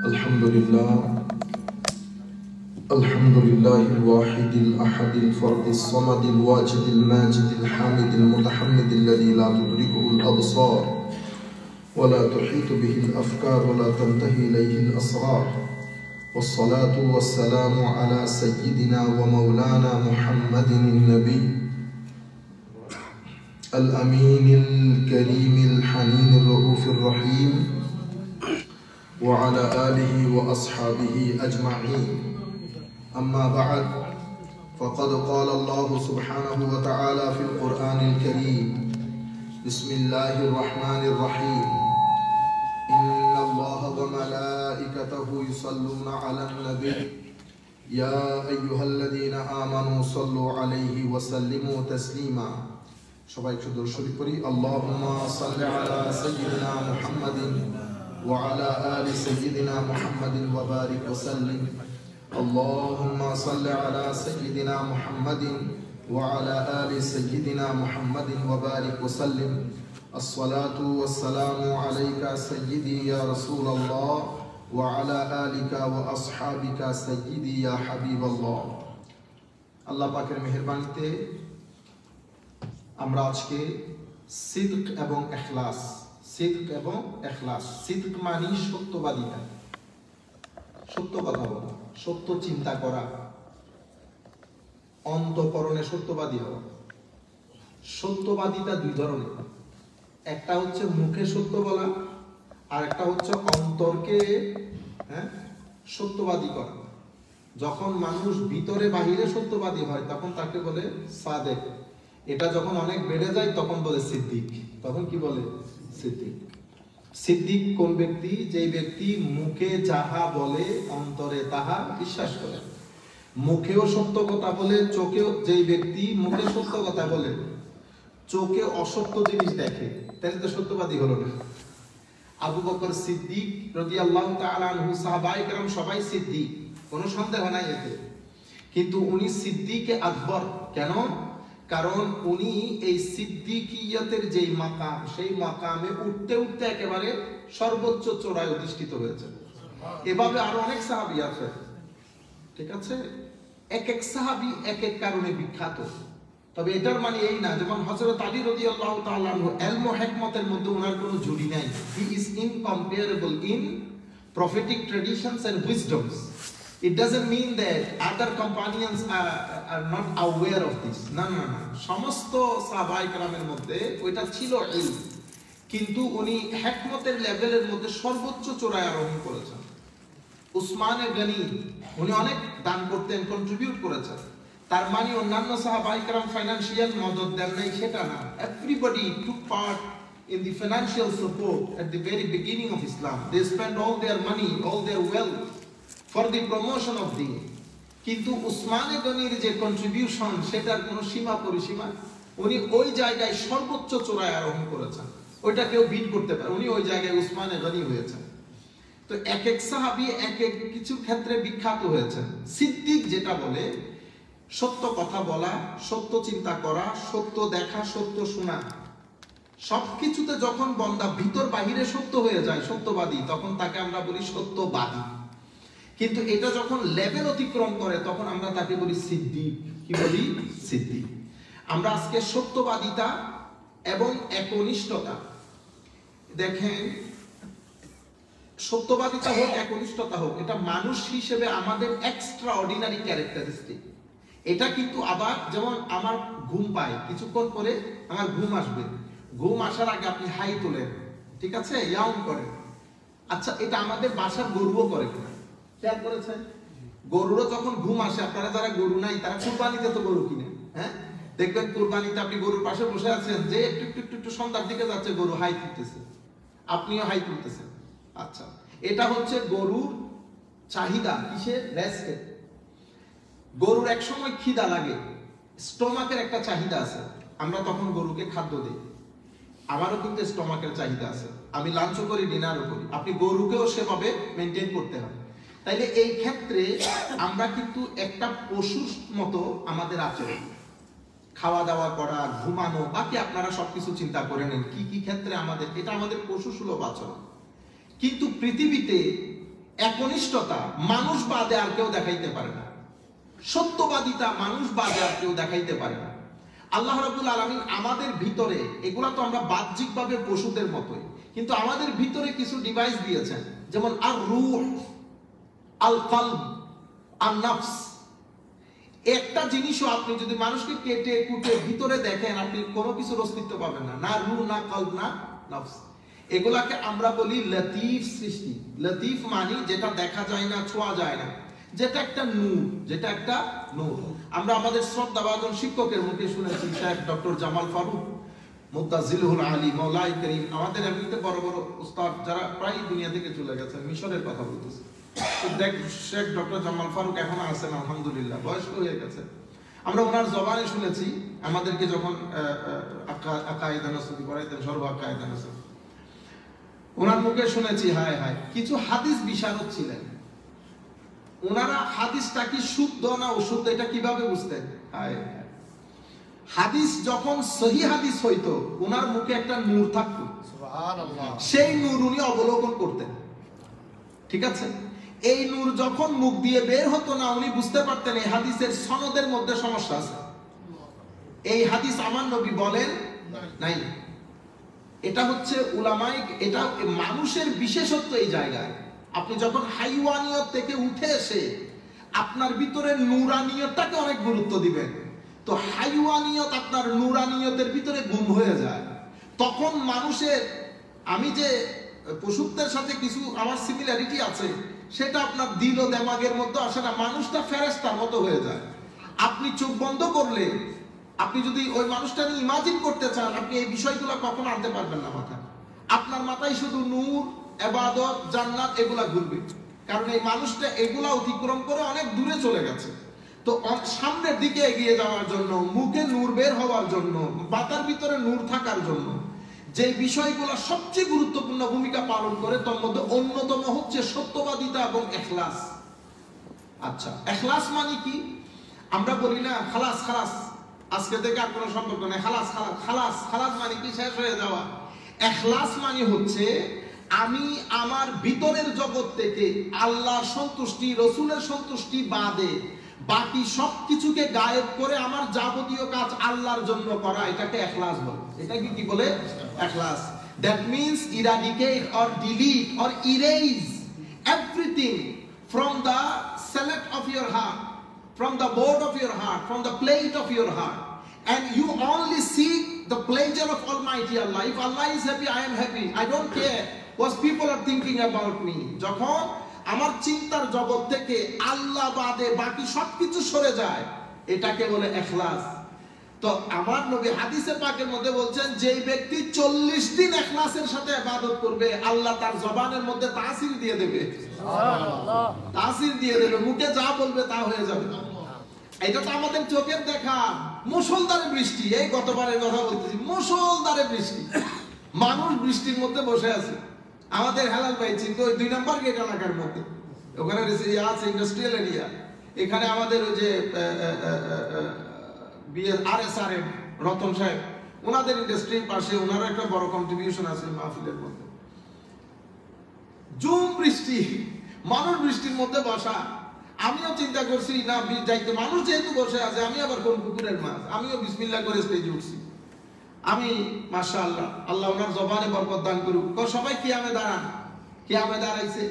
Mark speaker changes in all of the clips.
Speaker 1: الحمد لله الواحد الأحد الفرد الصمد الواجد الماجد الحامد المتحمد الذي لا تدركه الأبصار ولا تحيط به الأفكار ولا تنتهي إليه الأسرار، والصلاة والسلام على سيدنا ومولانا محمد النبي الأمين الكريم الحنين الرؤوف الرحيم وعلى آله وأصحابه أجمعين. أما بعد، فقد قال الله سبحانه وتعالى في القرآن الكريم: بسم الله الرحمن الرحيم، إن الله وملائكته يصلون على النبي يا أيها الذين آمنوا صلوا عليه وسلموا تسليما। সবাই একটু দরুদ শরীফ পড়ি। আল্লাহুম্মা সাল্লি আলা সাইয়্যিদিনা মুহাম্মাদিন ওয়া আলা আলি সাইয়্যিদিনা মুহাম্মাদিন ওয়া বারিক ওয়া সাল্লিম। আল্লাহুম্মা সাল্লি আলা সাইয়্যিদিনা মুহাম্মাদিন ওয়া আলা আলি সাইয়্যিদিনা মুহাম্মাদিন ওয়া বারিক ওয়া সাল্লিম। আসসালাতু ওয়াসসালামু আলাইকা সাইয়্যিদি ইয়া রাসূলুল্লাহ ওয়া আলা আলিকা ওয়া আসহাবিকা সাইয়্যিদি ইয়া হাবিবাল্লাহ। আল্লাহ পাকের মেহেরবানিতে আমরা আজকে সিদক এবং ইখলাস, সিদক এবং ইখলাস। সিদক মানে সত্যবাদিতা, সত্য কথা বলা, সত্য চিন্তা করা, অন্তঃকরণে সত্যবাদী হওয়া। সত্যবাদিতা দুই ধরনের, একটা হচ্ছে মুখে সত্য বলা, আর একটা হচ্ছে অন্তরকে সত্যবাদী করা। যখন মানুষ ভিতরে বাহিরে সত্যবাদী হয় তখন তাকে বলে সাদেক। এটা যখন অনেক বেড়ে যায় তখন বলে সিদ্দিক। তখন কি বলে? সিদ্দিক। সিদ্দিক কোন ব্যক্তি? যেই ব্যক্তি মুখে যাহা বলে অন্তরে তাহা বিশ্বাস করে। মুখেও সত্য কথা বলে, চোখেও, যেই ব্যক্তি মুখে সত্য কথা বলে চোখে অসত্য জিনিস দেখে, তাহলে তো সত্যবাদী হলো না। আবু বকর সিদ্দিক রাদিয়াল্লাহু তাআলা আনহু, সাহাবায়ে কেরাম সবাই সিদ্দিক, কোনো সন্দেহ নাই এতে। কিন্তু উনি সিদ্দিকে আকবর কেন? কারণ উনি এই সিদ্দিকিয়তের যেই মাকাম, সেই মাকামে উঠতে উঠতে একেবারে সর্বোচ্চ চূড়ায় অধিষ্ঠিত হয়েছে। এভাবে আরো অনেক সাহাবী আছে, ঠিক আছে? এক এক সাহাবী এক এক কারণে বিখ্যাত। তবে এটার মানে এই না, যেমন হযরত আলী রাদিয়াল্লাহু তাআলা আনহু, ইলম ও হিকমতের মধ্যে ওনার কোনো জুড়ি নাই। He is incomparable in prophetic traditions and wisdoms. It doesn't mean that other companions are not aware of this. না না না, সমস্ত সাহাবায়ে কেরামের মধ্যে ওইটা ছিল ইলম, কিন্তু উনি হিকমতের লেভেলের মধ্যে সর্বোচ্চ চূড়ায় আরোহণ করেছেন। উসমানে গনি, উনি অনেক দান করতেন, কন্ট্রিবিউট করেছেন। তার মানে অন্যান্য সাহাবায়ে কেরাম ফাইনান্সিয়াল মদদ দেন নাই সেটা না। Everybody took part in the financial support at the very beginning of Islam. They spent all their money, all their wealth for the promotion of deen. কিন্তু উসমানে গনির যে কন্ট্রিবিউশন, সেটার কোনো সীমা পরিসীমা, উনি ওই জায়গায় সর্বোচ্চ চূড়ায় আরোহণ করেছেন। ওইটা কেউ বিট করতে পারে। উনি ওই জায়গায় উসমানে গনি হয়েছেন। তো এক এক সাহাবী এক এক কিছু ক্ষেত্রে বিখ্যাত হয়েছেন। সিদ্দিক যেটা বলে, সত্য কথা বলা, সত্য চিন্তা করা, সত্য দেখা, সত্য শোনা, সবকিছুতে যখন বন্দা ভিতর বাহিরে সত্য হয়ে যায়, সত্যবাদী, তখন তাকে আমরা বলি সত্যবাদী। কিন্তু এটা যখন লেভেল অতিক্রম করে তখন আমরা তাকে বলি সিদ্দিক। কি বলি? সিদ্দিক। আমরা আজকে সত্যবাদিতা এবং একনিষ্ঠতা, দেখেন, সত্যবাদিতা হোক, একনিষ্ঠতা হোক, এটা মানুষ হিসেবে আমাদের এক্সট্রা অর্ডিনারি ক্যারেক্টারিস্টিক। এটা কিন্তু আবার যেমন আমার ঘুম পায়, কিছুক্ষণ পরে আমার ঘুম আসবে, ঘুম আসার আগে আপনি হাই তোলেন, ঠিক আছে, ইয়াউন করেন। আচ্ছা, এটা আমাদের বাসার গরুও করে কিনা খেয়াল করেছেন? গরুরও যখন ঘুম আসে, আপনারা যারা গরু নাই তারা কুরবানিতে তো গরু কিনে, দেখবেন কুরবানিতে আপনি গরুর পাশে বসে আছেন, যে একটু একটু একটু একটু সন্ধ্যার দিকে যাচ্ছে, গরু হাই তুলতেছে, আপনিও হাই তুলতেছেন। আচ্ছা, এটা হচ্ছে গরুর চাহিদা, কিসের? রেস্টে। গরুর এক সময় খিদা লাগে, স্টোমাকের একটা চাহিদা আছে, আমরা তখন গরুকে খাদ্য দিই। আমারও কিন্তু স্টোমাকের চাহিদা আছে, আমি লাঞ্চও করি, ডিনারও করি। আপনি গরুকেও সেভাবে মেনটেন করতে হবে। তাইলে এই ক্ষেত্রে আমরা কিন্তু একটা পশুর মতো আমাদের আচরণ, খাওয়া দাওয়া করা, ঘুমানো, বাকি আপনারা সবকিছু চিন্তা করে নেন কি কি ক্ষেত্রে আমাদের, এটা আমাদের পশু সুলভ আচরণ। কিন্তু পৃথিবীতে একনিষ্ঠতা মানুষ বাদে আর কেউ দেখাইতে পারে না, সত্যবাদিতা মানুষ বাদে আর কেউ দেখাইতে পারে না। আল্লাহ রাব্বুল আলামিন আমাদের ভিতরে, এগুলা তো আমরা বাহ্যিকভাবে পশুদের মতোই, কিন্তু আমাদের ভিতরে কিছু ডিভাইস দিয়েছেন, যেমন আর রূহ, আল কলব, আর নফস। একটা জিনিসও আপনি যদি মানুষকে কেটে কুটে ভিতরে দেখেন, আপনি কোনো কিছুর অস্তিত্ব পাবেন না, না রূহ, না কলব, না নফস। এগুলাকে আমরা বলি লতিফ সৃষ্টি। লতিফ মানে যেটা দেখা যায় না, ছোঁয়া যায় না, যেটা একটা নূর, যেটা একটা নূর। আমরা আমাদের শ্রদ্ধাভাজন শিক্ষকের মুখে শুনেছি, শেখ ডক্টর জামাল ফারুক মুত্তাজিলুল আলী মাওলাই করিম, আমাদের এমনিতে বড় বড় উস্তাদ যারা প্রায় দুনিয়া থেকে চলে গেছে, মিশরের কথা বলতেছে। দেখ, শেখ ডক্টর জামাল ফারুক এখন আছেন আলহামদুলিল্লাহ, বয়স্ক হয়ে গেছে। আমরা ওনার জবানে শুনেছি, আমাদেরকে যখন আকায়েদে নসবি পড়াইতেন, সর্ব আকায়েদে নসবি, ওনার মুখে শুনেছি, হায় হায়, কিছু হাদিস বিশারদ ছিলেন। ওনারা হাদিসটা কি শুদ্ধ না অশুদ্ধ এটা কিভাবে বুঝতেন? হায় হায়, হাদিস যখন সহি হাদিস হইতো, ওনার মুখে একটা নূর থাকতো, সুবহানাল্লাহ, সেই নূর উনি অবলোকন করতেন। ঠিক আছে, এই নূর যখন মুখ দিয়ে বের হতো না, উনি বুঝতে পারতেন এই হাদিসের সনদের মধ্যে সমস্যা আছে, এই হাদিস আমার নবী বলেন নাই। এটা হচ্ছে উলামায়ে, এটা মানুষের বিশেষত্ব এই জায়গায়। আপনি যখন হাইওয়ানিয়ত থেকে উঠে এসে আপনার ভিতরে নূরানিয়তটাকে অনেক গুরুত্ব দিবেন, তো হাইওয়ানিয়ত আপনার নূরানিয়তের ভিতরে গুম হয়ে যায়। তখন মানুষের, আমি যে পশুত্বের সাথে কিছু আমার সিমিলারিটি আছে, সেটা আপনার দিল ও দেমাগের মধ্যে আসে না, মানুষটা ফেরেশতার মতো হয়ে যায়। আপনি চোখ বন্ধ করলে, আপনি যদি ওই মানুষটা নিয়ে ইমাজিন করতে চান, আপনি এই বিষয়গুলো কখনো আনতে পারবেন না মাথায়। আপনার মাথায় শুধু নূর, ইবাদত, জান্নাত এগুলা ঘুরবে, কারণ এই মানুষটা এগুলা অতিক্রম করে অনেক দূরে চলে গেছে। তো সামনের দিকে এগিয়ে যাওয়ার জন্য, মুখে নূর বের হওয়ার জন্য, মাথার ভিতরে নূর থাকার জন্য যে বিষয়গুলো সবচেয়ে গুরুত্বপূর্ণ ভূমিকা পালন করে, তার মধ্যে অন্যতম হচ্ছে সত্যবাদিতা এবং ইখলাস। আচ্ছা, ইখলাস মানে কি? আমরা বলি না খালাস খালাস, আজকে থেকে আর কোনো সম্পর্ক নেই, খালাস খালাস। খালাস খালাস মানে কি? শেষ হয়ে যাওয়া। ইখলাস মানে হচ্ছে আমি আমার ভিতরের জগৎ থেকে আল্লাহর সন্তুষ্টি, রাসূলের সন্তুষ্টি বাদে বাকি সবকিছুকে গায়েব করে আমার যাবতীয় কাজ আল্লাহর জন্য করা, এটাকে ইখলাস বলে। এটা কি বলে? ইখলাস। That means eradicate or delete or erase everything from the select of your heart, from the board of your heart, from the plate of your heart, and you only seek the pleasure of Almighty Allah. If Allah is happy, I am happy. I don't care what people are thinking about me. যখন আমার চিন্তার জগৎ থেকে আল্লাহ বাদে বাকি সবকিছু সরে যায়, এটাকে বলে ইখলাস। তো আমার নবী হাদিসে পাকের মধ্যে বলছেন, যে ব্যক্তি 40 দিন ইখলাসের সাথে ইবাদত করবে, আল্লাহ তার জবানের মধ্যে তাসির দিয়ে দেবে, সুবহানাল্লাহ, তাসির দিয়ে দেবে, মুখে যা বলবে তা হয়ে যাবে। এটা তো আমাদের চোখের দেখা। মুষলধারে বৃষ্টি, এই গতবারের কথা বলতেছি, মুষলধারে বৃষ্টি, মানুষ বৃষ্টির মধ্যে বসে আছে। আমাদের হেলাল ভাই চিন্তা, ওই 2 নম্বর গেট এলাকার মধ্যে, ওখানে আছে ইন্ডাস্ট্রিয়াল এরিয়া, এখানে আমাদের ওই যে RSRM রতন সাহেব, ওনাদের ইন্ডাস্ট্রির পাশে ওনারও একটা বড় কন্ট্রিবিউশন আছে মাহফিলের মধ্যে। জুম বৃষ্টি, মানুষ বৃষ্টির মধ্যে বসা। আমিও চিন্তা করছি না যাইতে, মানুষ যেহেতু বসে আছে, আমি আবার কোন পুকুরের মাছ, আমিও বিসমিল্লাহ করে স্টেজে উঠছি। আমি মাশাআল্লাহ, আল্লাহ ওনার জবানে বরকত দান করুক। সবাই কিয়ামে দাঁড়ান, কিয়ামে দাঁড়াইছে,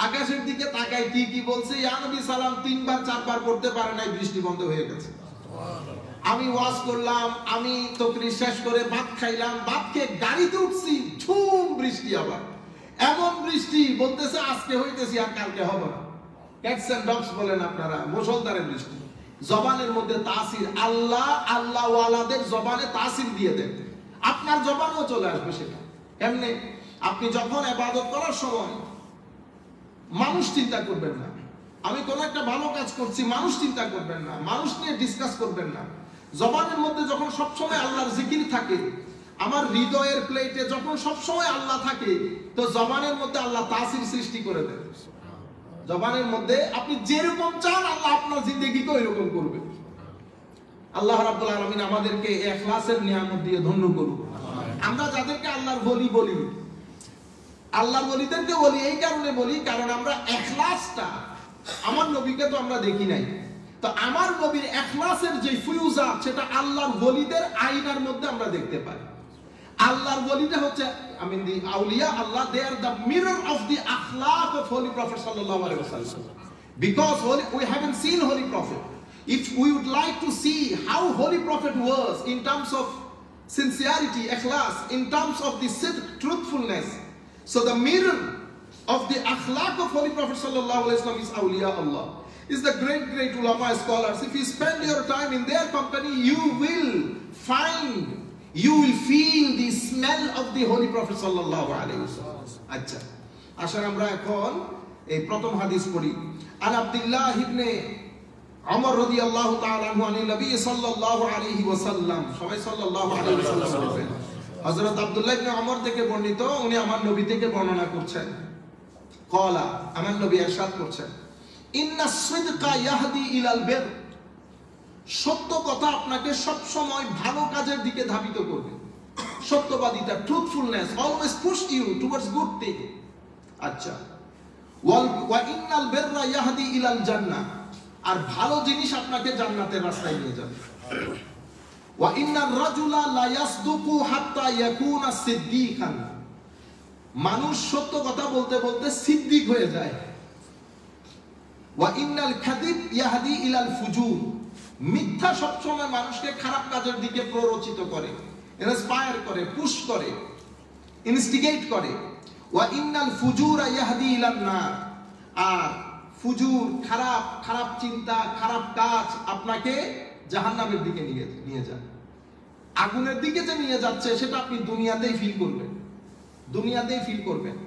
Speaker 1: আকাশের দিকে তাকাই, কি বলছে, ইয়া নবী সালাম 3 বার 4 বার করতে পারে নাই, বৃষ্টি বন্ধ হয়ে গেছে। আমি ওয়াজ করলাম, আমি তকরির শেষ করে ভাত খাইলাম, ভাত খেয়ে গাড়িতে উঠছি, ঝুম বৃষ্টি, আবার এমন বৃষ্টি বলতেছে আজকে হইতেছি আর কালকে হবে না। ক্যাটস এন্ড ডগস বলেন আপনারা, মুষলধারে বৃষ্টি। জবানের মধ্যে তাসির, আল্লাহ আল্লাহ ওয়ালাদের জবানে তাসির দিয়ে দেন, আপনার জবানেও চলে আসবে সেটা। এমনি আপনি যখন ইবাদত করার সময় মানুষ চিন্তা করবেন না, আমি কোন একটা ভালো কাজ করছি, মানুষ চিন্তা করবেন না, মানুষ নিয়ে ডিসকাস করবেন না। জবানের মধ্যে যখন সবসময় আল্লাহর জিকির থাকে, আমার হৃদয়ের প্লেটে যখন সবসময় আল্লাহ থাকে, তো জবানের মধ্যে আল্লাহ তাসির সৃষ্টি করে দেন। জবানের মধ্যে আপনি যেরকম চান, আল্লাহ আপনার জিন্দেগিকে ওইরকম করবে। আল্লাহ রাব্বুল আলামিন আমাদেরকে ইখলাসের নিয়ামত দিয়ে ধন্য করুন। আমরা যাদেরকে আল্লাহর বলি আল্লাহর ওলিদেরকে বলি এই কারণে বলি, কারণ আমরা ইখলাসটা, আমার নবীকে তো আমরা দেখি নাই, তো আমার নবীর ইখলাসের যে ফিউজাত সেটা আল্লাহর ওলিদের আয়নার মধ্যে আমরা দেখতে পাই। আল্লাহর ওলিটা হচ্ছে দি আউলিয়া আল্লাহ, they are the mirror of the akhlaq of Holy Prophet sallallahu alaihi wasallam. Because we haven't seen Holy Prophet. If we would like to see how Holy Prophet was in terms of sincerity, ikhlas, in terms of the truthfulness, so the mirror of the akhlaq of Holy Prophet sallallahu alaihi wasallam is awliya Allah. Is the great ulama scholars. If you spend your time in their company, you will feel the smell of the Holy Prophet sallallahu alaihi wasallam. আচ্ছা, আসলে আমরা এখন এই প্রথম হাদিস পড়ি। আন আব্দুল্লাহ ইবনে ওমর রাদিয়াল্লাহু তাআলা আনহু আন নবী সাল্লাল্লাহু আলাইহি ওয়াসাল্লাম, সবাই সাল্লাল্লাহু আলাইহি ওয়াসাল্লাম বলবেন। হযরত আব্দুল্লাহ ইবনে ওমর থেকে বর্ণিত, উনি আমার নবী থেকে বর্ণনা করছেন। ক্বালা, আমার নবী ইরশাদ করছেন, ইন্নাস সিদকা ইয়াহদি ইলাল বির, সত্য কথা আপনাকে সব সময় ভালো কাজের দিকে ধাবিত করবে। সত্যবাদিতা, truthfulness always push you towards good thing. আচ্ছা, ওয়া ইন্নাল বিররা ইয়াহদি ইলাল জান্নাহ, আর ভালো জিনিস আপনাকে জান্নাতের রাস্তায় নিয়ে যাবে। ওয়া ইন্নার রাজুলা লা ইয়াসদুকু হাত্তা ইয়াকুনা সিদ্দিকান, মানুষ সত্য কথা বলতে বলতে সিদ্দিক হয়ে যায়। ওয়া ইন্নাল কাযিব ইয়াহদি ইলাল ফুজুর, মিথ্যা সবসময় মানুষকে খারাপ কাজের দিকে প্ররোচিত করে, ইন্সপায়ার করে, পুশ করে, ইনস্টিগেট করে। ওয়া ইন্নাল ফুজুরা ইয়াহদি ইলান নার, আর ফুজুর, খারাপ চিন্তা, খারাপ কাজ আপনাকে জাহান্নামের দিকে নিয়ে যায়। আগুনের দিকে যে নিয়ে যাচ্ছে সেটা আপনি দুনিয়াতেই ফিল করবেন।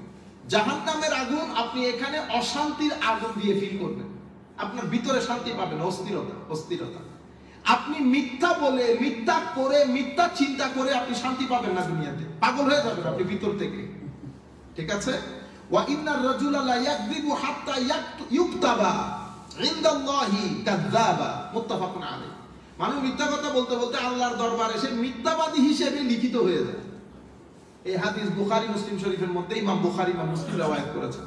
Speaker 1: জাহান্নামের আগুন আপনি এখানে অশান্তির আগুন দিয়ে ফিল করবেন, আপনার ভিতরে শান্তি পাবেন, অস্থিরতা। আপনি মিথ্যা বলে, মিথ্যা করে, মিথ্যা চিন্তা করে আপনি শান্তি পাবেন না দুনিয়াতে, পাগল হয়ে যাবেন আপনি ভিতর থেকে। ঠিক আছে? ওয়া ইন্নার রাজুলা লা ইয়াকযিবু হাত্তা ইউকতাবা ইনদাল্লাহি কাযযাবা, মুত্তাফাকুন আলাইহি। মানুষ মিথ্যা কথা বলতে বলতে আল্লাহর দরবারে সে মিথ্যাবাদী হিসেবে লিখিত হয়ে যায়। এই হাদিস বুখারী মুসলিম শরীফের মধ্যে ইমাম বুখারী বা মুসলিম রওয়ায়াত করেছেন।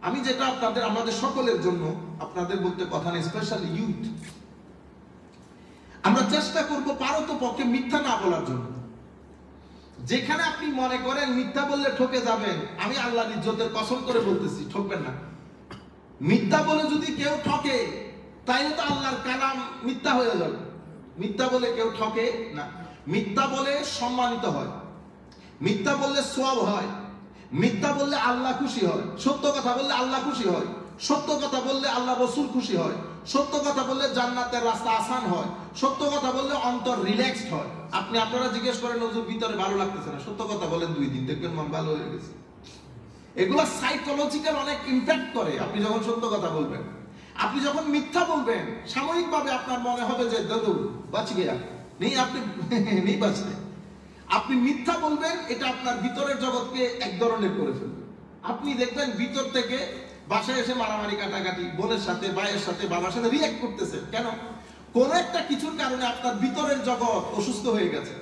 Speaker 1: আমি যেটা আমাদের সকলের জন্য, আপনাদের বলতে কথা নেই, স্পেশালি ইউথ, আমরা চেষ্টা করব পারতপক্ষে মিথ্যা না বলার জন্য। যেখানে আপনি মনে করেন মিথ্যা বললে ঠকে যাবেন, আমি আল্লাহর ইজ্জতের কসম করে বলতেছি ঠকবেন না। মিথ্যা বলে যদি কেউ ঠকে তাইলে তো আল্লাহর কালাম মিথ্যা হয়ে যাবে। মিথ্যা বলে কেউ ঠকে না, মিথ্যা বলে সম্মানিত হয়, মিথ্যা বললে সওয়াব হয়, মিথ্যা বললে আল্লাহ খুশি হয়, সত্য কথা বললে আল্লাহ খুশি হয়, সত্য কথা বললে আল্লাহ রাসূল খুশি হয়, সত্য কথা বললে জান্নাতের রাস্তা আসান হয়, সত্য কথা বললে অন্তর রিল্যাক্সড হয়। আপনারা জিজ্ঞেস করেন হুজুর ভিতরে ভালো লাগতেছে না, সত্য কথা বলেন 2 দিন, দেখবেন মন ভালো হয়ে গেছে। এগুলা সাইকোলজিক্যাল অনেক ইমপ্যাক্ট করে। আপনি যখন সত্য কথা বলবেন, আপনি যখন মিথ্যা বলবেন, সাময়িকভাবে আপনার মনে হবে যে দাদু বাঁচ গিয়া নেই, আপনি নেই বাঁচতে। আপনি মিথ্যা বলবেন, এটা আপনার ভিতরের জগৎকে এক ধরনের করে ফেলবে। আপনি দেখবেন ভিতর থেকে বাসায় এসে মারামারি, কাটাকাটি, বোনের সাথে, ভাইয়ের সাথে, বাবার সাথে রিঅ্যাক্ট করতেছে কেন? কোন একটা কিছুর কারণে আপনার ভিতরের জগৎ অসুস্থ হয়ে গেছে।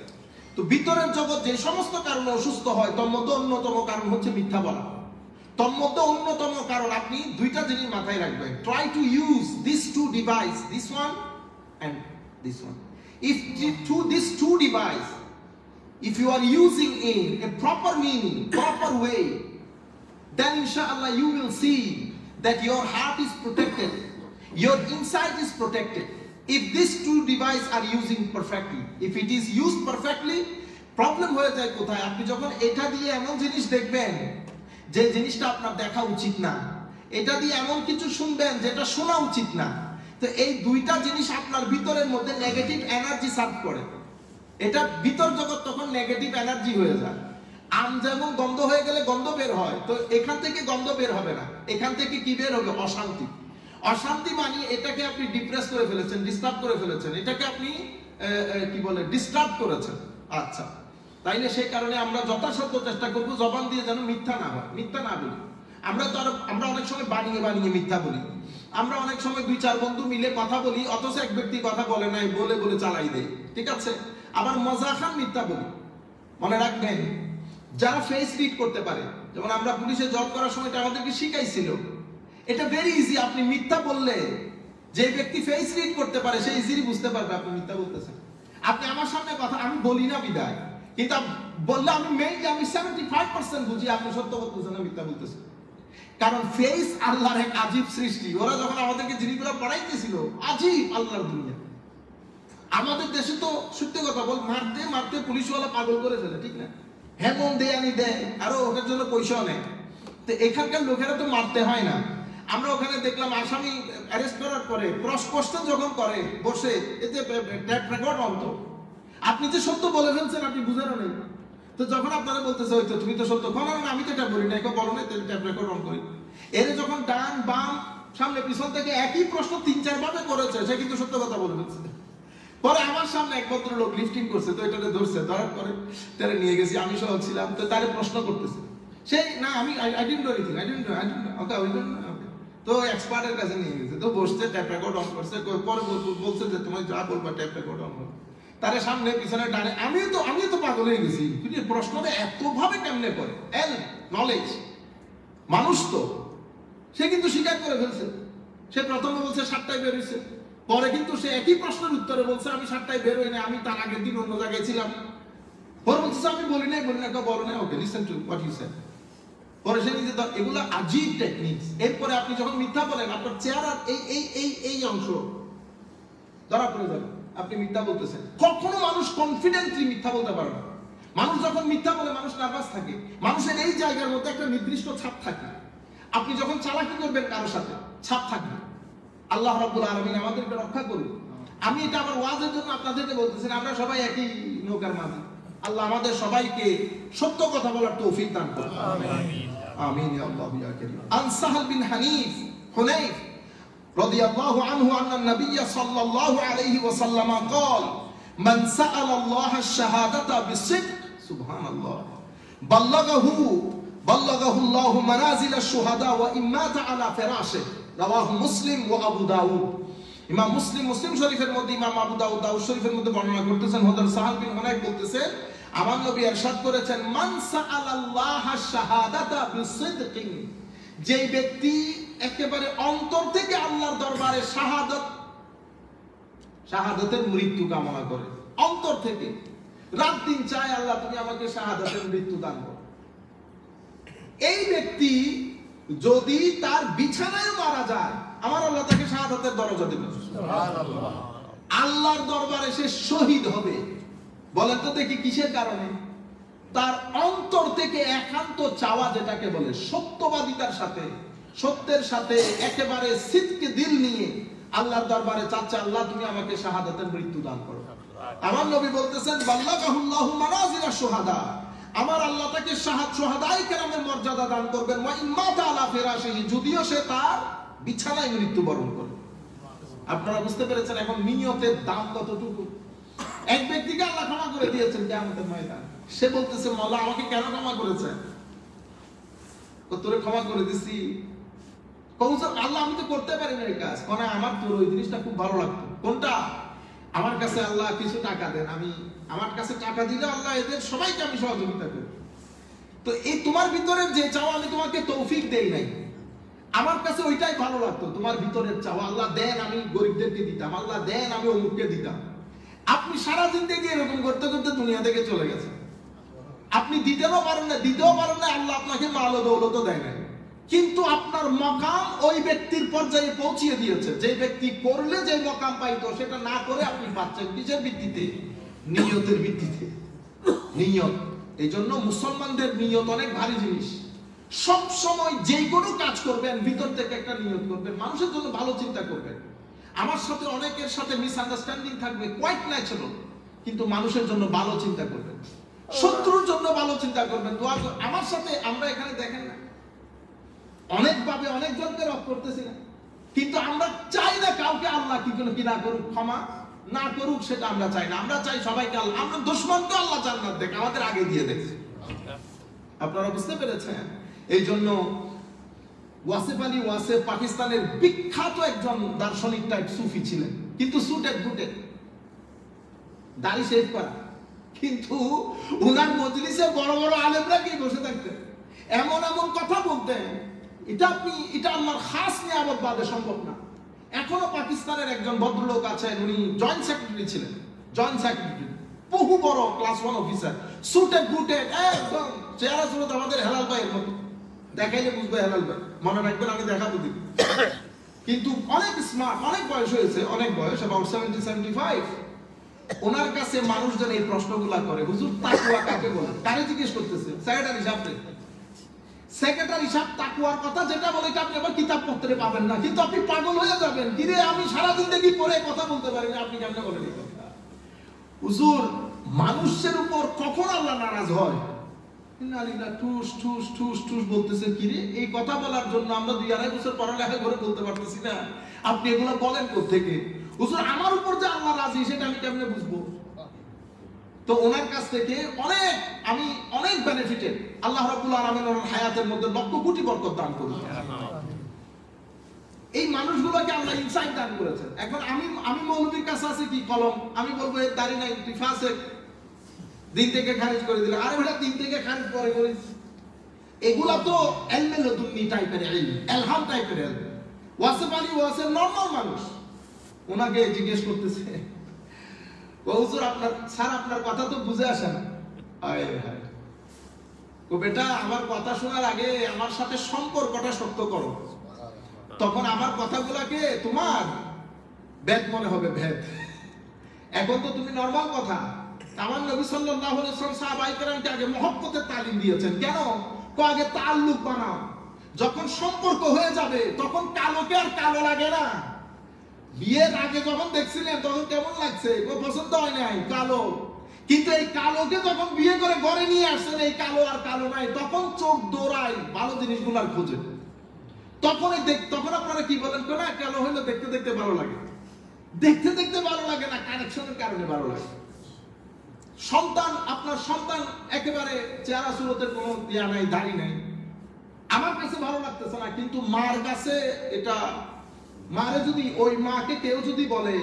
Speaker 1: তো ভিতরের জগৎ যে সমস্ত কারণে অসুস্থ হয়, তোর মধ্যে অন্যতম কারণ হচ্ছে মিথ্যা বলা। তোর মধ্যে অন্যতম কারণ, আপনি দুইটা জিনিস মাথায় রাখবেন। Try to use this two device, this one and this one. If through these two devices, if you are using in a proper meaning, proper way, then inshallah you will see that your heart is protected, your inside is protected. If these two devices are using perfectly, if it is used perfectly, problem হয়ে যায় কোথায়? আপনি যখন এটা দিয়ে এমন জিনিস দেখবেন যে জিনিসটা আপনার দেখা উচিত না, এটা দিয়ে এমন কিছু শুনবেন যেটা শোনা উচিত না, তো এই দুইটা জিনিস আপনার ভিতরের মধ্যে নেগেটিভ এনার্জি সার্ভ করে। এটা ভিতর জগৎ তখন নেগেটিভ এনার্জি হয়ে যায়। আম যেমন গন্ধ হয়ে গেলে গন্ধ বের হয়, তো এখান থেকে গন্ধ বের হবে না, এখান থেকে কি বের হবে? অশান্তি। অশান্তি মানে এটাকে আপনি ডিপ্রেস করে ফেলেছেন, ডিস্টার্ব করে ফেলেছেন, এটাকে আপনি কি বলে ডিস্টার্ব করেছেন। আচ্ছা, তাইলে সেই কারণে আমরা যথাসাধ্য চেষ্টা করব জবান দিয়ে যেন মিথ্যা না হয়, মিথ্যা না বলি। আমরা অনেক সময় বানিয়ে মিথ্যা বলি। আমরা অনেক সময় 2-4 বন্ধু মিলে কথা বলি, অথচ এক ব্যক্তি কথা বলে নাই, বলে চালাই দেয়। ঠিক আছে? আবার মজাখান মিথ্যা বলি। মনে রাখবেন, যারা ফেস রিড করতে পারে, যেমন আমরা পুলিশে জব করার সময় আমাদেরকে শিখাইছিল, এটা ভেরি ইজি। আপনি মিথ্যা বললে যে ব্যক্তি ফেস রিড করতে পারে সে ইজিলি বুঝতে পারবে আপনি মিথ্যা বলতেছেন। আপনি আমার সামনে কথা আমি বলি না বিদায়, কিন্তু বললে আমি মেইনলি আমি 75% বুঝি আপনি সত্য বলতেছেন না মিথ্যা বলতেছেন। কারণ ফেস আল্লাহর এক আজীব সৃষ্টি। ওরা যখন আমাদেরকে জিনিসগুলো পড়াইতেছিল, আজীব আল্লাহর দুনিয়া। আমাদের দেশে তো সত্যি কথা বল, মারতে মারতে পুলিশওয়ালা পাগল করে ফেলে, ঠিক না? হেমন দেয় আনি দেয়, আরো ওটার জন্য পয়সাও নেয়। তো এখানকার লোকেরা তো মারতে হয় না। আমরা ওখানে দেখলাম আসামি অ্যারেস্ট করার পরে ক্রস কোশ্চেন যখন করে বসে, এতে ট্যাপ রেকর্ড অন, তো আপনি যে সত্য বলে ফেলছেন আপনি বুঝানো নেই। তো যখন আপনারা বলতেছে হয়তো তুমি তো সত্য, কোনো না আমি তো এটা বলি না, কেউ বলো না, ট্যাপ রেকর্ড অন করি। এর যখন ডান বাম সামনে পিছন থেকে একই প্রশ্ন 3-4 ভাবে করেছে, সে কিন্তু সত্য কথা বলে ফেলছে। পরে আমার সামনে এক ভদ্রলোক লিফটিং করছে, তো এটাকে ধরছে, ধরার পরে তারা নিয়ে গেছি, আমি সহ ছিলাম। তো তারে প্রশ্ন করতেছে, সেই না আমি I didn't know anything, I didn't know okay we don't know. তো এক্সপার্টের কাছে নিয়ে গেছে, তো বসছে, ট্যাপ রেকর্ড অন করছে। পরে বলছে যে তুমি যা বলবা ট্যাপ রেকর্ড অন করো। তারে সামনে পিছনে ডানে, আমিও তো পাগল হয়ে গেছি, কিন্তু প্রশ্নটা এত ভাবে কেমনে করে, এল নলেজ মানুষ তো। সে কিন্তু স্বীকার করে ফেলছে। সে প্রথমে বলছে 7টায় বের হয়েছে, পরে কিন্তু সে একই প্রশ্নের উত্তরে বলছে আমি 7টায় বের হই না, আমি তার আগের দিন অন্য জায়গায় ছিলাম। পরে বলছে আমি বলি নাই, কেউ বলো না, okay listen to what you said. পরে সে নিজে এগুলো আজীব টেকনিক্স। এরপরে আপনি যখন মিথ্যা বলেন, আপনার চেহারার এই অংশ ধরা পড়ে যাবে আপনি মিথ্যা বলতেছেন। কখনো মানুষ কনফিডেন্টলি মিথ্যা বলতে পারে না। মানুষ যখন মিথ্যা বলে মানুষ নার্ভাস থাকে, মানুষের এই জায়গার মধ্যে একটা নির্দিষ্ট ছাপ থাকে। আপনি যখন চালাকি করবেন কারোর সাথে, ছাপ থাকবে। আল্লাহ রাব্বুল আলামিন আমাদেরকে রক্ষা করুন। আমি এটা আমার ওয়াজের জন্য আপনাদেরকে বলতেছি, আমরা সবাই একই নৌকার মাঝি। আল্লাহ আমাদের সবাইকে সত্য কথা বলার তৌফিক দান করুন, আমিন আমিন ইয়া আল্লাহ ইয়া কারীম। আন সাহল বিন হুনাইফ রাদিয়াল্লাহু আনহু আন্না নবী সাল্লাল্লাহু আলাইহি ওয়াসাল্লাম قال من سأل الله الشهادة بالصدق সুবহানাল্লাহ بلغه الله منازل الشهداء وإن مات على فراشه রাওয়াহু মুসলিম ওয়া আবু দাউদ। ইমাম মুসলিম শরীফের মধ্যে, ইমাম আবু দাউদ শরীফের মধ্যে বর্ণনা করতেছেন, হযরত সাহাল বিন হুনাইফ বলতেছেন আমার নবী ইরশাদ করেছেন মান সাআলাল্লাহ আশ-শাহাদাতা বিসিদকিন, যেই ব্যক্তি একেবারে অন্তর থেকে আল্লাহর দরবারে শাহাদাতের মৃত্যু কামনা করে, অন্তর থেকে রাত দিন চায় আল্লাহ তুমি আমাকে শাহাদাতের মৃত্যু দান করো, এই ব্যক্তি যদি তার বিছানায় মারা যায় আমার আল্লাহ তাকে শাহাদাতের দরজা দেবেন, সুবহানাল্লাহ। আল্লাহর দরবারে সে শহীদ হবে। বলেন তো দেখি কিসের কারণে? তার অন্তর থেকে একান্ত চাওয়া, যেটাকে বলে সত্যবাদিতার সাথে, সত্যের সাথে একেবারে সিদকে দিল নিয়ে আল্লাহর দরবারে চাচ্ছে আল্লাহ তুমি আমাকে শাহাদাতের মৃত্যু দান করো। আমার নবী বলতেছেন বাল্লাগাহুল্লাহু মানাজিলাশ শুহাদা, আমার আল্লাহ তাকে শুহাদায়ে কেরামের মর্যাদা দান করবেন। ওয়া ইম্মাতা আলা ফিরাশিহি, যদিও সে তার বিছানায় মৃত্যুবরণ করে। আপনারা বুঝতে পেরেছেন এখন নিয়তের দাম কতটুকু। এক ব্যক্তিকে আল্লাহ ক্ষমা করে দিয়েছেন কিয়ামতের ময়দানে, সে বলতেছে মাওলা আমাকে কেন ক্ষমা করেছেন? তোরে ক্ষমা করে দিছি। আল্লাহ আমি তো করতে পারি না এই কাজ, মানে আমার তোর ওই জিনিসটা খুব ভালো লাগতো। কোনটা? আমার কাছে আল্লাহ কিছু টাকা দেন, আমি আমার কাছে টাকা দিলে আল্লাহ এদের সবাইকে আমি সহযোগিতা করি। তো এই তোমার ভিতরের যে চাওয়া আমি তোমাকে তৌফিক দেই নাই, আমার কাছে ওইটাই ভালো লাগতো। তোমার ভিতরের চাওয়া আল্লাহ দেন আমি গরিবদেরকে দিতাম, আল্লাহ দেন আমি অমুককে দিতাম। আপনি সারা জিন্দেগি এরকম করতে করতে দুনিয়া থেকে চলে গেছেন। আপনি দিতেও পারেন না, আল্লাহ আপনাকে মাল ও দৌলত দেয় না, কিন্তু আপনার মকাম ওই ব্যক্তির পর্যায়ে পৌঁছিয়ে দিয়েছে। যে ব্যক্তি করলে যে মকাম পাইতো সেটা না করে আপনি পাচ্ছেন। কিসের ভিত্তিতে? নিয়তের ভিত্তিতে। নিয়ত। এই জন্য মুসলমানদের নিয়ত অনেক ভারী জিনিস। সব সময় যে কোনো কাজ করবেন ভিতর থেকে একটা নিয়ত করবেন, মানুষের জন্য ভালো চিন্তা করবেন। আমার সাথে অনেকের সাথে মিসআন্ডারস্ট্যান্ডিং থাকবে, কোয়াইট ন্যাচারাল, কিন্তু মানুষের জন্য ভালো চিন্তা করবেন, শত্রুর জন্য ভালো চিন্তা করবেন। আমার সাথে আমরা এখানে দেখেন না অনেকভাবে অনেকজনকে রব করতেছি না, কিন্তু আমরা চাই না কাউকে আল্লাহ কি না করুক, ক্ষমা না করুক, সেটা আমরা চাই না। আমরা চাই সবাইকে আল্লাহ, আমরা দুশমনকে আল্লাহ জান্নাত দেখ, আমাদের আগে দিয়ে দেখছি। আপনারা বুঝতে পেরেছেন? এই জন্য ওয়াসিফ আলী ওয়াসিফ পাকিস্তানের বিখ্যাত একজন দার্শনিক টাইপ সুফি ছিলেন, কিন্তু সুটেড বুটেড, দাড়ি শেভ করা, কিন্তু উনার মজলিসে বড় বড় আলেমরা কি বসে থাকতেন। এমন এমন কথা বলতেন, এটা আল্লাহর খাস নিয়ামত বাদে সম্ভব না। এখনো পাকিস্তানের একজন ভদ্রলোক আছেন, উনি জয়েন্ট সেক্রেটারি ছিলেন, জয়েন্ট সেক্রেটারি, বহু বড় ক্লাস 1 অফিসার, সুটেড বুটেড, একদম চেহারা ছিল আমাদের হেলাল ভাইয়ের মতো, দেখাইলে বুঝবে হেলাল ভাই, মনে রাখবেন আমি দেখাবো দিই। কিন্তু অনেক স্মার্ট, অনেক বয়স হয়েছে, অনেক বয়স, about 70-75। ওনার কাছে মানুষজন এই প্রশ্নগুলা করে, হুজুর তাকওয়া কাকে বলে? কারে জিজ্ঞেস করতেছে? সেক্রেটারি সাহেব তাকওয়ার কথা যেটা বলে এটা আপনি আবার কিতাব পত্রে পাবেন না, কিন্তু আপনি পাগল হয়ে যাবেন, কিরে আমি সারা জিন্দেগি পড়ে কথা বলতে পারি না, আপনি কেমনে বলেন এই কথা? হুজুর মানুষের উপর কখন আল্লাহ নারাজ হয়? ঠুস ঠুস ঠুস ঠুস বলতেছে, কিরে এই কথা বলার জন্য আমরা 2-2.5 বছর পড়ালেখা করে বলতে পারতেছি না, আপনি এগুলো বলেন কোত্থেকে? হুজুর আমার উপর যে আল্লাহ রাজি সেটা আমি কেমনে বুঝবো? তো ওনার কাছ থেকে আমি অনেক বেনিফিটেড। আল্লাহ রাব্বুল আলামিন ওনার হায়াতের মধ্যে লক্ষ কোটি বরকত দান করুন। এই মানুষগুলোকে আল্লাহ ইনসাইট দান করেছেন। এখন আমি মৌলবীর কাছে আছে কি কলম, আমি বলবো এর দাড়ি নাই, ফাসেক, দিন থেকে খারিজ করে দিলে, আরে ভাই দিন থেকে খারিজ করে করিস, এগুলা তো ইলমে লদুন্নি টাইপের ইলম, ইলহাম টাইপের ইলম। ওয়াসিফ আলী ওয়াসের নরমাল মানুষ, ওনাকে জিজ্ঞেস করতেছে, হুজুর আপনার কথা তো বুঝে আসে না। আয় হায়, ও বেটা আমার কথা শোনার আগে আমার সাথে সম্পর্কটা শক্ত করো, তখন আমার কথাগুলোকে তোমার ভেদ মনে হবে, ভেদ। এখন তো তুমি নরমাল কথা। আমার নবী সাল্লাল্লাহু আলাইহি ওয়াসাল্লাম সাহাবায়ে কেরামকে আগে মহব্বতের তালিম দিয়েছেন। কেন? আগে তাআল্লুক বানাও, যখন সম্পর্ক হয়ে যাবে তখন কালোকে আর কালো লাগে না। বিয়ের আগে যখন দেখছিলেন তখন কেমন লাগছে? পছন্দ হয় নাই, কালো। কিন্তু এই কালোকে যখন বিয়ে করে ঘরে নিয়ে আসছেন, এই কালো আর কালো নাই, তখন চোখ দৌড়ায় ভালো জিনিসগুলোর খোঁজে। তখন আপনারা কি বলেন? না কালো হইলে দেখতে দেখতে ভালো লাগে, দেখতে দেখতে ভালো লাগে না, কানেকশনের কারণে ভালো লাগে। আপনার সন্তান একেবারে চেহারা সুরতের কোনো ইয়া নাই, দাড়ি নাই, আমার কাছে ভালো লাগতেছে না, কিন্তু মার কাছে এটা, মারে যদি ওই মাকে কেউ যদি বলে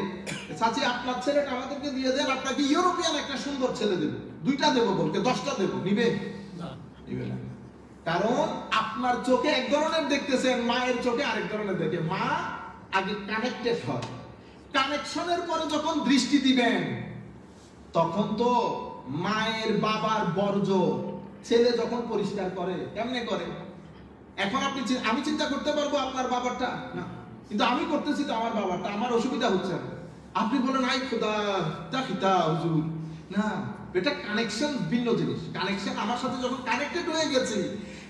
Speaker 1: চাচি আপনার ছেলেটা আমাদেরকে দিয়ে দেন, আপনাকে ইউরোপিয়ান একটা সুন্দর ছেলে দেব, 2টা দেবো বলতে 10টা দেবো, নিবে না? কারণ আপনার চোখে এক ধরনের দেখতেছেন, মায়ের চোখে আরেক ধরনের দেখে। মা আগে কানেক্টেড হয়, কানেকশনের পরে যখন দৃষ্টি দিবেন তখন তো মায়ের বাবার বর্জ্য ছেলে যখন পরিষ্কার করে, কেমনে করে? এখন আমি চিন্তা করতে পারবো আপনার বাবারটা না, কিন্তু আমি করতেছি তো আমার বাবারটা, আমার অসুবিধা হচ্ছে। আপনি বলেন আই খোদা তা হুজুর, না, এটা কানেকশন ভিন্ন জিনিস। কানেকশন আমার সাথে যখন কানেক্টেড হয়ে গেছি,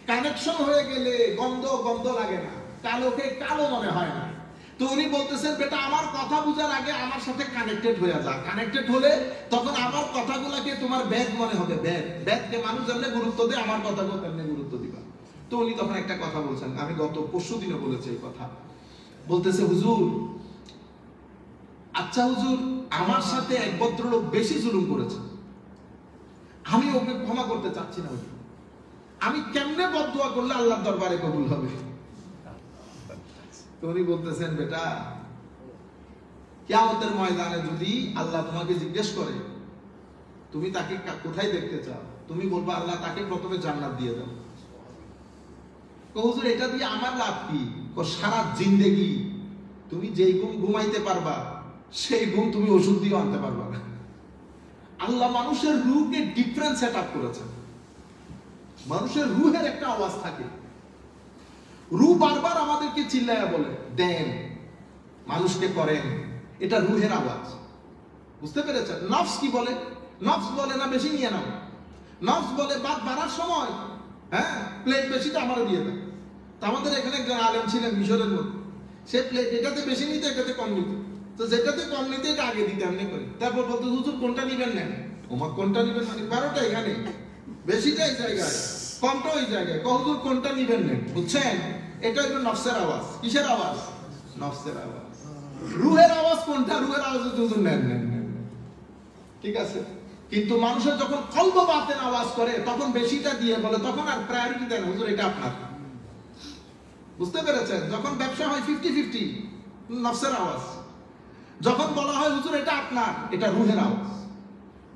Speaker 1: কানেকশন হয়ে গেলে গন্ধ লাগে না, কালোকে কালো মনে হয় না। তো উনি বলতেছেন বেটা আমার কথা বুঝার আগে আমার সাথে কানেক্টেড হয়ে যা, কানেক্টেড হলে তখন আমার কথাগুলোকে তোমার ব্যাগ মনে হবে, ব্যাগকে মানুষ যেমনি গুরুত্ব দেয় আমার কথাগুলো তেমনি গুরুত্ব দিবা। তো উনি তখন একটা কথা বলছেন, আমি গত পরশুদিনও বলেছি এই কথা, বলতেছে হুজুর, আচ্ছা হুজুর আমার সাথে এক ভদ্রলোক বেশি জুলুম করেছে, আমি ওকে ক্ষমা করতে চাচ্ছি না, আমি কেমনে বদদুয়া করলে আল্লাহর দরবারে কবুল হবে? তো উনি বলতেছেন বেটা কিয়ামতের ময়দানে যদি আল্লাহ তোমাকে জিজ্ঞেস করে তুমি তাকে কোথায় দেখতে চাও, তুমি বলবা আল্লাহ তাকে প্রথমে জান্নাত দিয়ে দাও। হুজুর এটা দিয়ে আমার লাভ কি? সারা জিন্দেগি তুমি যেই ঘুম ঘুমাইতে পারবা সেই ঘুম তুমি ওষুধ দিয়ে আনতে পারবা না। আল্লাহ মানুষের রূহকে ডিফারেন্ট সেট আপ করেছে। মানুষের রূহের একটা আওয়াজ থাকে, রূহ বারবার আমাদেরকে চিল্লায়া বলে দেন, মানুষকে করেন, এটা রূহের আওয়াজ। বুঝতে পেরেছেন? নফস কি বলে? নফস বলে না বেশি নিয়ে নাও, নফস বলে বাদ বাড়ার সময় হ্যাঁ প্লেট বেশিটা আমার দিয়ে দেয়। তো আমাদের এখানে একজন আলেম ছিলেন মিশরের মধ্যে, সে প্লেট এটাতে বেশি নিতে এটাতে কম নিত, তো যেটাতে কম নিতে এটা আগে দিতে এমনি করে। তারপর বলতো হুজুর কোনটা নিবেন নেন, ওমা কোনটা নিবেন মানে 12টা এখানে, বেশিটা এই জায়গায়, কমটা ওই জায়গায়, হুজুর কোনটা নিবেন নেন। বুঝছেন? এটা হলো নফসের আওয়াজ। কিসের আওয়াজ? নফসের আওয়াজ। রূহের আওয়াজ কোনটা? রূহের আওয়াজ হুজুর নেন নেন নেন, ঠিক আছে। কিন্তু মানুষের যখন কলব বাতেন আওয়াজ করে তখন বেশিটা দিয়ে বলে, তখন আর প্রায়োরিটি দেন হুজুর এটা আপনার। বুঝতে পেরেছেন? যখন ব্যবসা হয় 50-50 নফসের আওয়াজ, যখন বলা হয় হুজুর এটা আপনার, এটা রূহের আওয়াজ।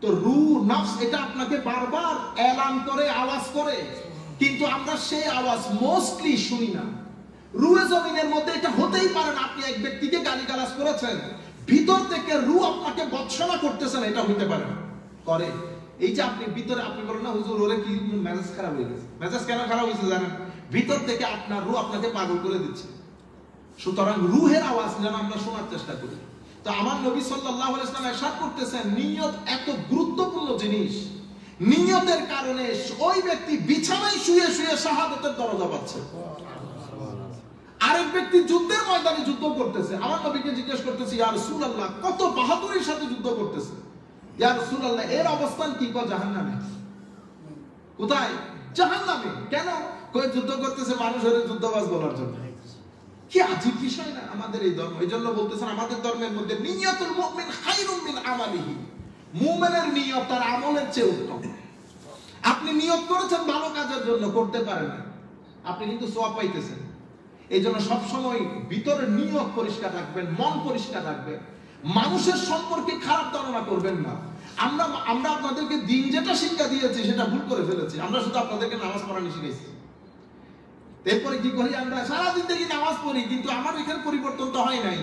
Speaker 1: তো রূহ নফস এটা আপনাকে বারবার এলান করে, আওয়াজ করে কিন্তু আমরা সেই আওয়াজ মোস্টলি শুনি না। রুহে জমিনের মধ্যে এটা হতেই পারে না, আপনি এক ব্যক্তিকে গালিগালাজ করেছেন, ভিতর থেকে রু আপনাকে বৎসনা করতেছেন, এটা হইতে পারে না। করে এই যে আপনি ভিতরে আপনি বলেন না হুজুর ওরে কি মেজাজ খারাপ হয়ে গেছে, মেজাজ কেন খারাপ হয়েছে জানেন? ভিতর থেকে আপনার রু আপনাকে পাগল করে দিচ্ছে। সুতরাং রুহের আওয়াজ যেন আমরা শোনার চেষ্টা করি। তো আমার নবী সাল্লাল্লাহু আলাইহি ওয়াসাল্লাম ইরশাদ করতেছেন, নিয়ত এত গুরুত্বপূর্ণ জিনিস, নিয়তের কারণে ওই ব্যক্তি বিছানায় শুয়ে শুয়ে শাহাদাতের দরজা পাচ্ছে। আরেক ব্যক্তি যুদ্ধের ময়দানে যুদ্ধ করতেছে, আমার নবীকে জিজ্ঞেস করতেছে, ইয়া রাসূলুল্লাহ কত বাহাদুরির সাথে যুদ্ধ করতেছে, ইয়া রাসূলুল্লাহ এর অবস্থান কি? জাহান্নামে। কোথায়? জাহান্নামে। কেন? কই যুদ্ধ করতেছে মানুষের যুদ্ধবাজ বলার জন্য। কি আজীব বিষয় না আমাদের এই ধর্ম। এই জন্য বলতেছেন আমাদের ধর্মের মধ্যে নিয়তুল মুমিন খায়রুম মিন আমালিহি, মুমিনের নিয়ত তার আমলের চেয়ে উত্তম। আপনি নিয়ত করেছেন ভালো কাজের জন্য, করতে পারেন না, আপনি কিন্তু সওয়াব পাইতেছেন। এই জন্য সবসময় ভিতরের নিয়ত পরিষ্কার রাখবেন, মন পরিষ্কার রাখবেন, মানুষের সম্পর্কে খারাপ ধারণা করবেন না। আমরা আপনাদেরকে দিন যেটা শিক্ষা দিয়েছি সেটা ভুল করে ফেলেছি। আমরা শুধু আপনাদেরকে নামাজ পড়ানো শিখেছি, এরপরে কি করি আমরা সারাদিন দেখি নামাজ পড়ি, কিন্তু আমার এখানে পরিবর্তন তো হয় নাই।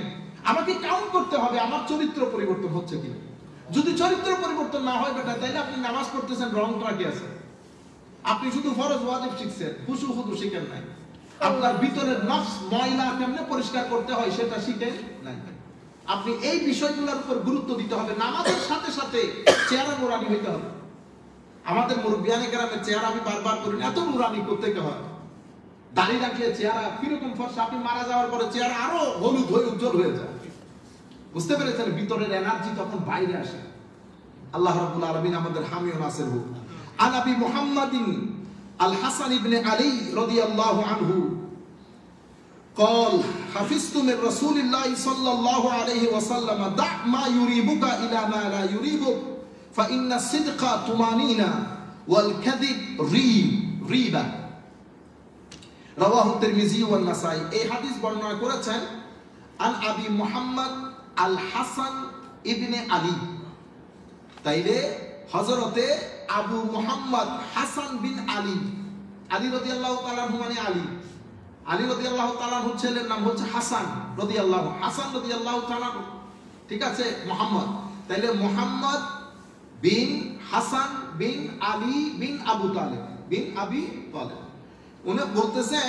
Speaker 1: আমাকে কাউন্ট করতে হবে আমার চরিত্র পরিবর্তন হচ্ছে কিনা। যদি চরিত্র পরিবর্তন না হয় বেটা, তাইলে আপনি নামাজ পড়তেছেন রং ট্রাকে আছে, আপনি শুধু ফরজ ওয়াজিব শিখছেন, খুশু খুদু শিখেন নাই। আপনার ভিতরের নফস ময়লা কেমনে পরিষ্কার করতে হয় সেটা শিখেন নাই। আপনি এই বিষয়গুলোর উপর গুরুত্ব দিতে হবে। নামাজের সাথে সাথে চেহারা নুরানি হইতে হবে। আমাদের মুরব্বিয়ানে কেরামের চেহারা আমি বারবার করি, এত নুরানি করতে হয়, দাড়ি রাখলে চেহারা কিরকম ফর্সা, আপনি মারা যাওয়ার পরে চেহারা আরো হলুদ হয়ে উজ্জ্বল হয়ে যায়। বুঝতে পেরেছেন? ভিতরের এনার্জি তখন বাইরে আসে। আল্লাহ রাব্বুল আলামিন আমাদের হামি ও নাসির হোক। আন আবি মুহাম্মাদিন আল হাসান ইবনে আলী রাদিয়াল্লাহু আনহু قال حفظت من رسول الله صلى الله عليه وسلم دع ما يريبك إلى ما لا يريبك فإن الصدق طمأنينة والكذب ريبة রাওয়াহু তিরমিজি ওয়ান নাসাই। এই হাদিস বর্ণনা করেছেন আন আবি মুহাম্মদ আল হাসান ইবনে আলী। তাইলে হযরতে আবু মুহাম্মদ হাসান বিন আলী, আলী রাদিয়াল্লাহু তাআলা আনহু মানে আলী, আলী রাদিয়াল্লাহু তাআলা আনহু ছেলের নাম হচ্ছে হাসান রাদিয়াল্লাহু, হাসান রাদিয়াল্লাহু তাআলা, ঠিক আছে, মুহাম্মদ। তাইলে মুহাম্মদ বিন হাসান বিন আলী বিন আবু তালেব বিন আবি তালেব। উনি বলতেছেন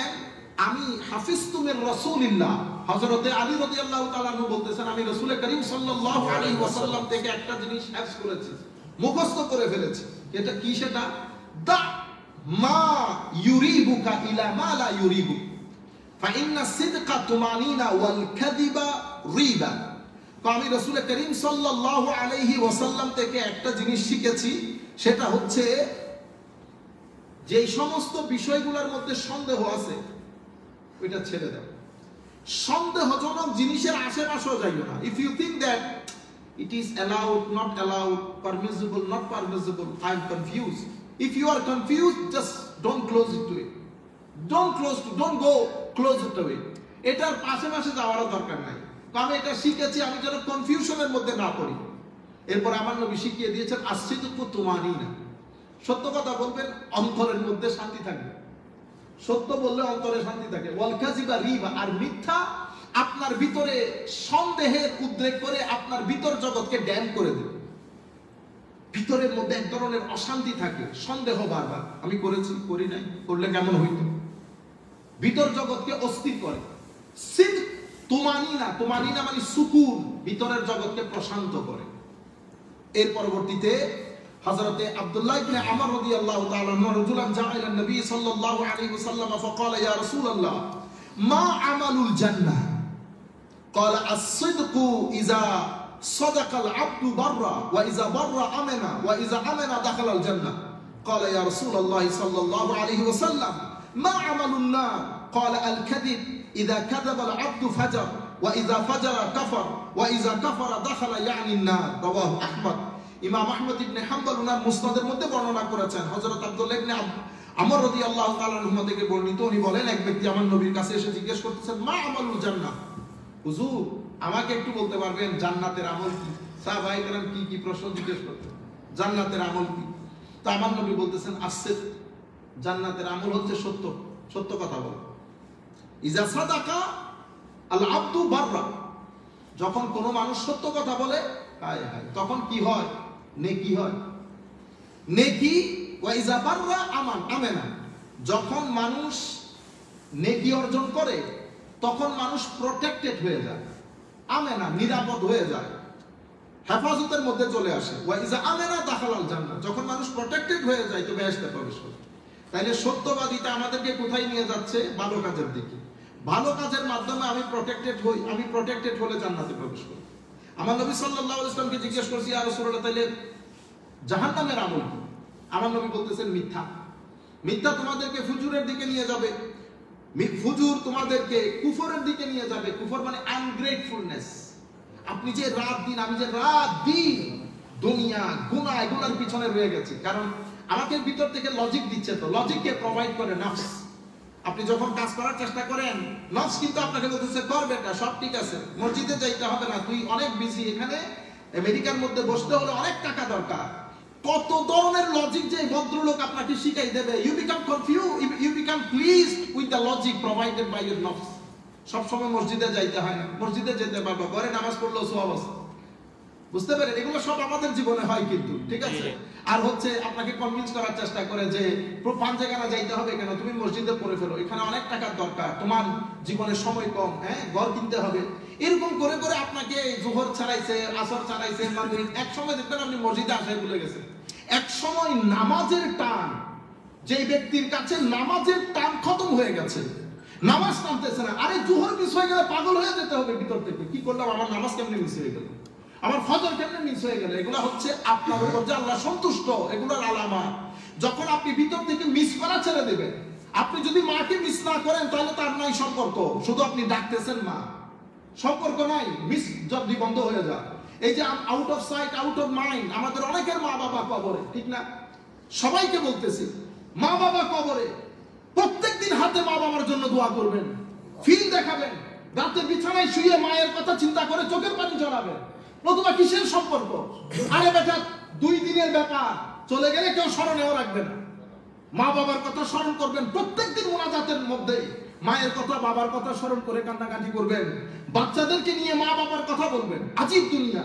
Speaker 1: আমি হাফিজতু মির রাসূলিল্লাহ, হযরতে আলী রাদিয়াল্লাহু তাআলা আনহু বলতেছেন আমি রাসূল করিম সাল্লাল্লাহু আলাইহি ওয়াসাল্লাম থেকে একটা জিনিস হিফজ করেছি, মুখস্থ করে ফেলেছি। এটা কি? সেটা দা মা ইউরিবুকা ইলা মা লা ইউরিবু ফাইন্না সিদকা তুমানিনা ওয়াল কাযিবা রিবা। তো আমি রাসূল করিম সাল্লাল্লাহু আলাইহি ওয়াসাল্লাম থেকে একটা জিনিস শিখেছি, সেটা হচ্ছে যে সমস্ত বিষয়গুলোর মধ্যে সন্দেহ আছে ওইটা ছেড়ে দাও। সন্দেহজনক জিনিসের আশেপাশেও যাইও না। If you think that it is allowed, not allowed, permissible, not permissible, I am confused. If you are confused, just don't close it to it. Don't go close it to it. এটার পাশে যাওয়ার দরকার নাই। আমি এটা শিখেছি আমি যেন কনফিউশনের মধ্যে না পড়ি। এরপর আমার নবী শিখিয়ে দিয়েছেন আসিদকু তুমানিনা, সত্য কথা বলবেন অন্তরের মধ্যে শান্তি থাকবে। সত্য বললে অন্তরে শান্তি থাকে। ওয়াল কাযিবা রিবা, আর মিথ্যা আপনার ভিতরে সন্দেহের উদ্রেক করে আপনার ভিতর জগৎকে ড্যাম করে দেবে। ভিতরের মধ্যে এক ধরনের অশান্তি থাকে, সন্দেহ বারবার, আমি করেছি, করি নাই, করলে কেমন হইতো, ভিতর জগৎকে অস্থির করে। সিদক তুমানিনা, তুমানিনা মানে সুকুন, ভিতরের জগৎকে প্রশান্ত করে। এর পরবর্তীতে হযরতে আব্দুল্লাহ ইবনে আমর রাদিয়াল্লাহু তাআলা আনহু রাজুলান জা'a ইলা নবী সাল্লাল্লাহু আলাইহি ওয়াসাল্লাম ফাকালা ইয়া রাসূলুল্লাহ মা আমালুল জান্নাহ قال الصدق إذا صدق العبد برا وإذا برا أمنا وإذا أمنا دخل الجنة قال يا رسول الله صلى الله عليه وسلم ما عمل النار قال الكذب إذا كذب العبد فجر وإذا فجر كفر وإذا كفر دخل يعني النار رواه أحمد। ইমাম আহমদ ইবনে হাম্বল ওনার মুসনাদের মধ্যে বর্ণনা করেছেন হযরত আব্দুল্লাহ ইবনে আমর রাদিয়াল্লাহু তাআলা আনহু থেকে বর্ণিত। উনি বলেন এক ব্যক্তি আমার নবীর কাছে এসে জিজ্ঞেস করতেছেন মা আমালুল জান্নাহ, হুজুর আমাকে একটু বলতে পারবেন জান্নাতের আমল কি? সাহাবায়ে কেরাম কি প্রশ্ন জিজ্ঞেস করতেন, জান্নাতের আমল কি? তো আমার নবী বলতেছেন আসিদ, জান্নাতের আমল হচ্ছে সত্য, সত্য কথা বলা। ইজা সাদাকা আল আব্দু বাররা, যখন কোনো মানুষ সত্য কথা বলে হায় হায় তখন কি হয়? নেকি হয়, নেকি। ওয়া ইজা বাররা আমান আমেনা, যখন মানুষ নেকি অর্জন করে তখন মানুষ প্রোটেক্টেড হয়ে যায়, আমেনা নিরাপদ হয়ে যায়, হেফাজতের মধ্যে চলে আসে। ওয়া ইজা আমেনা দাখালাল জান্নাহ, যখন মানুষ প্রোটেক্টেড হয়ে যায় তো বেহেশতে প্রবেশ করে। তাইলে সত্যবাদিতা আমাদেরকে কোথায় নিয়ে যাচ্ছে? ভালো কাজের দিকে। ভালো কাজের মাধ্যমে আমি প্রোটেক্টেড হই, আমি প্রোটেক্টেড হলে জান্নাতে প্রবেশ করি। আমার নবী সাল্লাল্লাহু আলাইহি ওয়াসাল্লামকে জিজ্ঞেস করছি, ইয়া রাসূলুল্লাহ তাইলে জাহান্নামের আমল কি? আমার নবী বলতেছেন মিথ্যা। মিথ্যা তোমাদেরকে ফুজুরের দিকে নিয়ে যাবে, ফুজুর তোমাদেরকে কুফরের দিকে নিয়ে যাবে। কুফর মানে আনগ্রেটফুলনেস। আপনি যে রাত দিন, আমি যে রাত দিন দুনিয়া গুনাহ এগুলোর পিছনে রয়ে গেছি, কারণ আমাকে ভিতর থেকে লজিক দিচ্ছে, তো লজিককে প্রোভাইড করে নফস। আপনি যখন কাজ করার চেষ্টা করেন নফস কিন্তু আপনাকে বলতেছে কর বেটা, সব ঠিক আছে, মসজিদে যাইতে হবে না, তুই অনেক বিজি, এখানে আমেরিকার মধ্যে বসতে হলে অনেক টাকা দরকার। কত ধরনের লজিক যে ভদ্রলোক আপনাকে শিখাই দেবে। You become confuse, you become pleased with the logic provided by your nafs. সব সময় মসজিদে যাইতে হয় না, মসজিদে যেতে পারবো, ঘরে নামাজ পড়লেও সওয়াব আছে। বুঝতে পারেন? এগুলো সব আমাদের জীবনে হয় কিন্তু, ঠিক আছে। আর হচ্ছে আপনাকে কনভিন্স করার চেষ্টা করে যে পাঞ্জেখানা যাইতে হবে কেন, তুমি মসজিদে পড়ে ফেলো, এখানে অনেক টাকার দরকার, তোমার জীবনে সময় কম, হ্যাঁ ঘর কিনতে হবে। এরকম করে করে আপনাকে জোহর ছাড়াইছে, আসর ছাড়াইছে, মাগরিব। এক সময় দেখবেন আপনি মসজিদে আসায় ভুলে গেছেন। এক সময় নামাজের টান, যে ব্যক্তির কাছে নামাজের টান খতম হয়ে গেছে, নামাজ টানতেছে না, আরে জোহর মিস হয়ে গেলে পাগল হয়ে যেতে হবে ভিতর থেকে, কি করলাম, আমার নামাজ কেমনে মিস হয়ে গেল, আমার ফজর কেমনে মিস হয়ে গেল। এগুলা হচ্ছে আপনার উপর যে আল্লাহ সন্তুষ্ট, এগুলোর আলামত। যখন আপনি ভিতর থেকে মিস করা ছেড়ে দেবেন, আপনি যদি মাকে মিস না করেন তাহলে তার নাই সম্পর্ক, শুধু আপনি ডাকতেছেন মা, সম্পর্ক নাই, মিস যদি বন্ধ হয়ে যায়। এই যে out of sight out of mind, আমাদের অনেকের মা বাবা কবরে, ঠিক না? সবাইকে বলতেছি মা বাবা কবরে, প্রত্যেকদিন হাতে মা বাবার জন্য দোয়া করবেন, ফিল দেখাবেন, রাতে বিছানায় শুয়ে মায়ের কথা চিন্তা করে চোখের পানি ঝরাবেন। নতুবা কিসের সম্পর্ক? আরে বেটা 2 দিনের ব্যাপার, চলে গেলে কেউ স্মরণেও রাখবে না। মা বাবার কথা স্মরণ করবেন, প্রত্যেকদিন মুনাজাতের মধ্যে মায়ের কথা বাবার কথা স্মরণ করে কান্নাকাটি করবেন। বাচ্চাদেরকে নিয়ে মা বাবার কথা বলবেন। আজীব দুনিয়া,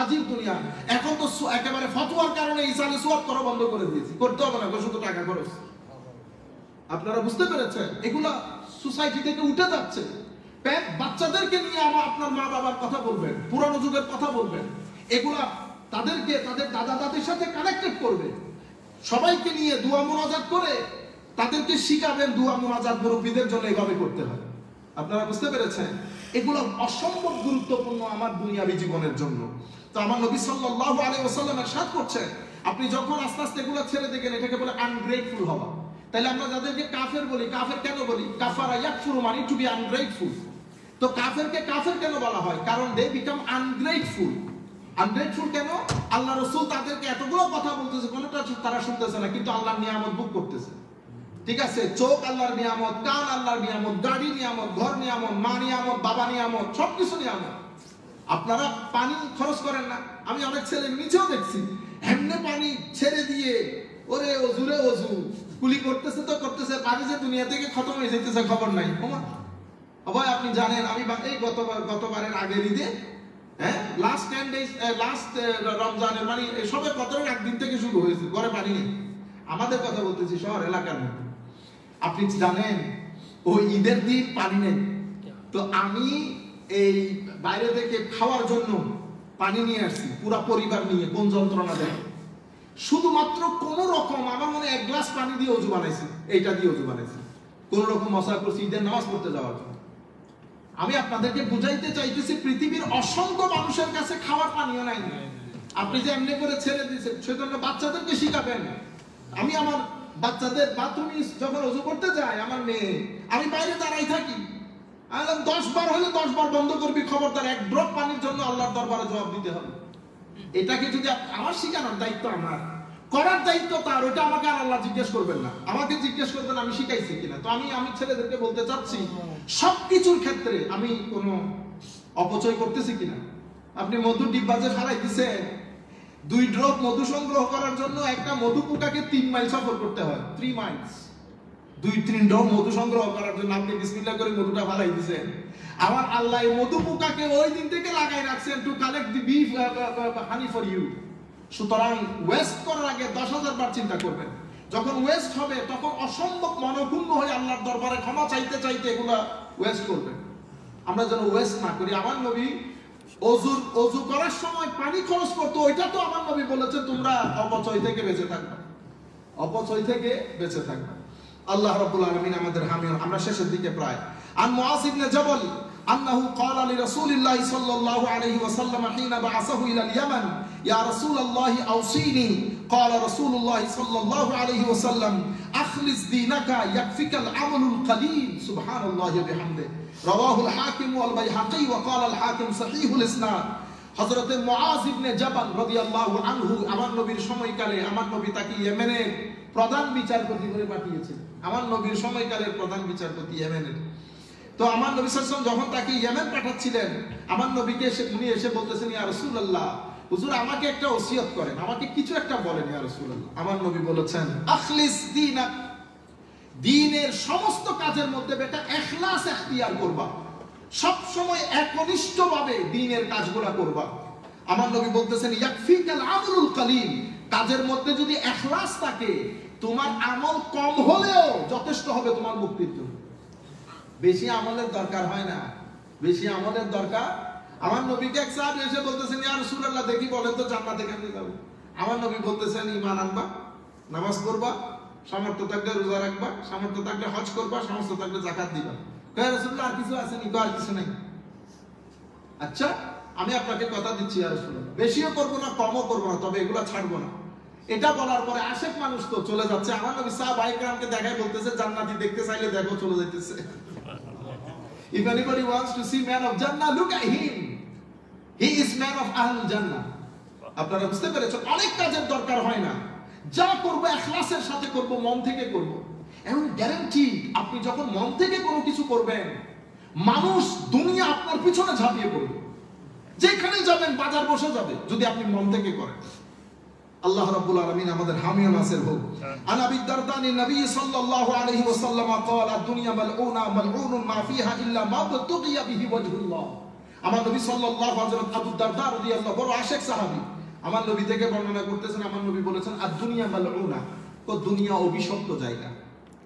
Speaker 1: আজীব দুনিয়া। এখন তো একেবারে ফতোয়ার কারণে ইসালে সোয়াব করা বন্ধ করে দিয়েছি, করতে হবে না, শুধু টাকা খরচ। আপনারা বুঝতে পেরেছেন? এগুলা সোসাইটি থেকে উঠে যাচ্ছে। বাচ্চাদেরকে নিয়ে আপনার মা বাবার কথা বলবেন, পুরানো যুগের কথা বলবেন, এগুলা তাদেরকে তাদের দাদা দাদির সাথে কানেক্টেড করবে। সবাইকে নিয়ে দোয়া মুনাজাত করে তাদেরকে শিখাবেন দোয়া মুনাজাত মুরব্বীদের জন্য এইভাবে করতে হয়। আপনারা বুঝতে পেরেছেন? এগুলো অসম্ভব গুরুত্বপূর্ণ আমার দুনিয়াবী জীবনের জন্য। তো আমার নবী সাল্লাল্লাহু আলাইহি ওয়াসাল্লাম ইরশাদ করছেন, আপনি যখন আস্তে আস্তে এগুলো ছেড়ে দিবেন, এটাকে বলে আনগ্রেটফুল হওয়া। তাহলে আমরা যাদেরকে কাফের বলি, কাফের কেন বলি? কাফারা ইয়াকফুরু মানে টু বি আনগ্রেটফুল। তো কাফেরকে কাফের কেন বলা হয়? কারণ দে বিকাম আনগ্রেটফুল। আনগ্রেটফুল কেন? আল্লাহ রাসূল তাদেরকে এতগুলো কথা বলতেছে, কোনটা তারা শুনতেছে না, কিন্তু আল্লাহর নিয়ামত ভোগ করতেছে। ঠিক আছে, চোখ আল্লাহর নিয়ামত, কান আল্লাহর নিয়ামত, গাড়ি নিয়ামত, ঘর নিয়ামত, মা নিয়ামত, বাবা নিয়ামত, সবকিছু নিয়ামত। আপনারা পানি খরচ করেন না? আমি অনেক ছেলে নিচেও দেখছি এমনি পানি ছেড়ে দিয়ে ওরে ওজুরে ওজু কুলি করতেছে, তো করতেছে, পানি যে দুনিয়া থেকে খতম হয়ে যেতেছে খবর নাই। ভাই আপনি জানেন আমি এই গতবারের আগের ঈদে, হ্যাঁ লাস্ট 10 days লাস্ট রমজানের মানে সবে কদরের একদিন থেকে শুরু হয়েছে, ঘরে পানি নেই। আমাদের কথা বলতেছি, শহর এলাকার মধ্যে। আপনি জানেন ওই ঈদের দিন পানি নেই, তো আমি এই বাইরে থেকে খাওয়ার জন্য পানি নিয়ে আসছি, পুরা পরিবার নিয়ে। কোন যন্ত্রণা দেয়! শুধুমাত্র কোন রকম আমার মনে 1 গ্লাস পানি দিয়ে ওযু বানাইছি, এইটা দিয়ে ওযু বানাইছি, কোন রকম মশা করছি ঈদের নামাজ পড়তে যাওয়ার জন্য। আমি আপনাদেরকে বুঝাইতে চাইতেছি, পৃথিবীর অসংখ্য মানুষের কাছে খাওয়ার পানিও নাই। আপনি যে এমনি করে ছেড়ে দিয়েছেন, সেজন্য বাচ্চাদেরকে শিখাবেন। আমি আমার বাচ্চাদের বাথরুমে যখন ওযু করতে যায়, আমার মেয়ে, আমি বাইরে দাঁড়াই থাকি, আমি 10 বার হলে 10 বার বন্ধ করবি, খবরদার 1 ড্রপ পানির জন্য আল্লাহর দরবারে জবাব দিতে হবে। এটাকে যদি আমার শিখানোর দায়িত্ব আমার, করার দায়িত্ব তার, ওটা আমাকে আর আল্লাহ জিজ্ঞেস করবেন না, আমাকে জিজ্ঞেস করবেন আমি শিখাইছি কিনা। তো আমি ছেলেদেরকে বলতে চাচ্ছি, সবকিছুর ক্ষেত্রে আমি কোনো অপচয় করতেছি কিনা। আপনি মধু ডিব্বা যে ফেলাই দিছেন, 2 ড্রপ মধু সংগ্রহ করার জন্য একটা মধু পোকাকে 3 মাইল সফর করতে হয়, 3 মাইলস। 2-3 ড্রম মধু সংগ্রহ করার জন্য আপনি বিসমিল্লাহ করে মধুটা ফালাই দিয়েছেন। আমার আল্লাহ এই মধু পোকাকে ওই দিন থেকে লাগাই রাখছেন to collect the beef honey for you. সুতরাং ওয়েস্ট করার আগে 10,000 বার চিন্তা করবেন। যখন ওয়েস্ট হবে তখন অসম্ভব মনোক্ষুণ্ণ হয়ে আল্লাহর দরবারে ক্ষমা চাইতে চাইতে এগুলা ওয়েস্ট করবেন। আমরা যেন ওয়েস্ট না করি। আমার নবী অজু করার সময় পানি খরচ করতো, ওইটা তো আমার নবী বলেছে তোমরা অপচয় থেকে বেঁচে থাকবে, অপচয় থেকে বেঁচে থাকবে। আল্লাহ রাব্বুল আলামিন আমাদের হামি। আমরা শেষের দিকে প্রায়। আন মুআয ইবনে জাবাল আন্নাহু ক্বালা লিরাসূলিল্লাহি সাল্লাল্লাহু আলাইহি ওয়াসাল্লাম হিনা বা'আসাহু ইলা আল-ইয়ামান ইয়া রাসূলাল্লাহি আওসিনি ক্বালা রাসূলুল্লাহি সাল্লাল্লাহু আলাইহি ওয়াসাল্লাম আখলিস দীনাকা ইয়াকফিকাল আমালুল কলিল সুবহানাল্লাহি ওয়া বিহামদিহি রাওয়াহুল হাকিম ওয়াল বাইহাকী ওয়া ক্বালা আল হাকিম সহিহুল ইসনাদ। হযরতে মুআয ইবনে জাবাল রাদিয়াল্লাহু আনহু আমার নবীর সময়কালে আমার নবী তাকে ইয়েমেনের প্রধান বিচারপতি করে পাঠিয়েছেন। আমার নবীর সময়কালের প্রধান বিচারপতি ইয়েমেনের। তো আমার নবী সাল্লাল্লাহু আলাইহি ওয়াসাল্লাম যখন তাকে ইয়েমেন পাঠাচ্ছিলেন, আমার নবীকে উনি এসে বলতেছেন ইয়া রাসূলুল্লাহ, হুজুর আমাকে একটা ওসিয়ত করেন, আমাকে কিছু একটা বলেন ইয়া রাসূলুল্লাহ। আমার নবী বলেছেন আখলিস দীনাক, দ্বীনের সমস্ত কাজের মধ্যে বেটা ইখলাস ইখতিয়ার করবা, সব সময় একনিষ্ঠভাবে দ্বীনের কাজগুলো করবা। আমার নবী বলতেছেন ইয়াকফিকাল আমলুল কলিল, কাজের মধ্যে যদি ইখলাস থাকে তোমার আমল কম হলেও যথেষ্ট হবে তোমার মুক্তির জন্য। বেশি আমলের দরকার হয় না, বেশি আমলের দরকার। আমার নবীকে এক সাহাবী এসে বলতেছেন ইয়া রাসূলুল্লাহ দেখি বলেন তো জান্নাতে কেমনে যাব। আমার নবী বলতেছেন ঈমান আনবা, নামাজ পড়বা, সামর্থ্য থাকলে রোজা রাখবা, সামর্থ্য থাকলে হজ করবা, সামর্থ্য থাকলে যাকাত দিবা। ইয়া রাসূলুল্লাহ আর কিছু আছে নি? আর কিছু নাই। আচ্ছা আমি আপনাকে কথা দিচ্ছি ইয়া রাসূলুল্লাহ, বেশিও করব না কমও করব না, তবে এগুলা ছাড়বো না। এটা বলার পরে আশেক মানুষ তো চলে যাচ্ছে। আমার নবী সাহাবায়ে কেরামকে দেখায় বলতেছে জান্নাতি দেখতে চাইলে দেখো, চলে যাইতেছে। If anybody wants to see man of Jannah, look at him. He is man of Ahlul Jannah. আপনারা বুঝতে পেরেছেন? অনেক কাজের দরকার হয় না, যা করব ইখলাসের সাথে করব, মন থেকে করব। এমন গ্যারান্টি আপনি যখন মন থেকে কোনো কিছু করবেন, মানুষ দুনিয়া আপনার পিছনে ঝাঁপিয়ে পড়বে। যেখানে যাবেন বাজার বসে যাবে যদি আপনি মন থেকে করেন। আল্লাহ রাব্বুল আলামিন আমাদের হামি ও নাসির হোক। আন আবি দারদানি নবী সাল্লাল্লাহু আলাইহি ওয়াসাল্লাম قال الدنيا ملعونة ملعون ما فيها الا ما بتغي به وجه الله। আমার নবী সাল্লাল্লাহু হযরত আবু দারদা রাদিয়াল্লাহু বড় আশিক সাহাবী, আমার নবী থেকে বর্ণনা করতেছেন। আমার নবী বলেছেন আদ-দুনিয়া মালউনা, তো দুনিয়া অভিশপ্ত জায়গা।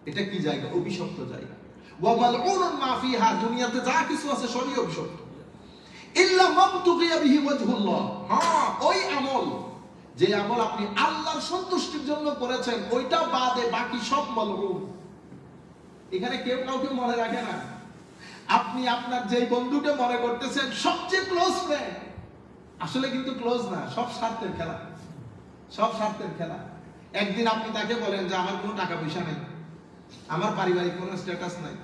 Speaker 1: এটা কি জায়গা? অভিশপ্ত জায়গা। ওয়া মালউনুন মা ফিহা, দুনিয়াতে যা কিছু আছে সবই অভিশপ্ত। ইল্লা মা বতুগি বিহি ওয়াজহুল্লাহ, হ্যাঁ ওই আমল যে আমল আপনি আল্লাহর সন্তুষ্টির জন্য করেছেন ওইটা বাদে বাকি সব মালউন। এখানে কেউ কাউকে মনে রাখে না। আপনি আপনার যে বন্ধুকে মনে করতেছেন সবচেয়ে ক্লোজ ফ্রেন্ড, আসলে কিন্তু ক্লোজ না, সব স্বার্থের খেলা, সব স্বার্থের খেলা। একদিন আপনি তাকে বলেন যে আমার কোনো টাকা পয়সা নেই, আমার পারিবারিক কোনো স্ট্যাটাস নাই,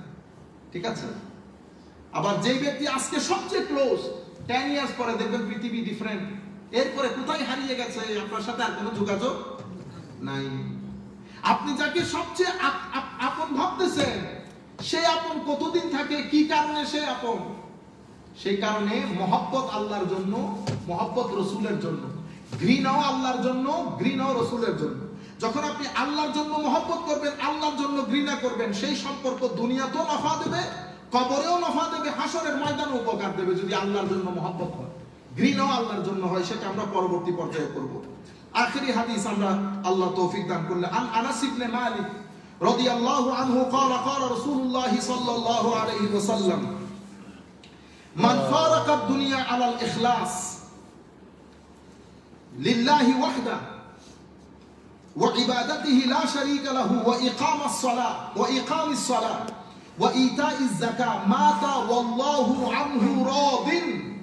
Speaker 1: ঠিক আছে? আবার যেই ব্যক্তি আজকে সবচেয়ে ক্লোজ, 10 ইয়ার্স পরে দেখবেন পৃথিবী ডিফারেন্ট, এরপরে কোথায় হারিয়ে গেছে, আপনার সাথে আর কোনো যোগাযোগ নাই। আপনি যাকে সবচেয়ে আপন ভাবতেছেন সে আপন কতদিন থাকে, কি কারণে সে আপন? সেই কারণে মহব্বত আল্লাহর জন্য, মহব্বত রসুলের জন্য, ঘৃণাও আল্লাহর জন্য, ঘৃণাও রসুলের জন্য। যখন আপনি আল্লাহর জন্য মহব্বত করবেন, আল্লাহর জন্য ঘৃণা করবেন, সেই সম্পর্ক দুনিয়াতেও নফা দেবে, কবরেও নফা দেবে, হাসরের ময়দানে উপকার দেবে। যদি আল্লাহর জন্য মহব্বত হয়, ঘৃণাও আল্লাহর জন্য হয়, সেটা আমরা পরবর্তী পর্যায়ে করব। আখেরি হাদিস আমরা আল্লাহ তৌফিক দান করলে, আন আনাস ইবনে মালিক রাদিয়াল্লাহু আনহু قال قال رسول الله صلى الله عليه وسلم من فارق الدنيا على الإخلاص لله وحده وعبادته لا شريك له وإقام الصلاة وإيتاء الزكاة مات والله عنه راض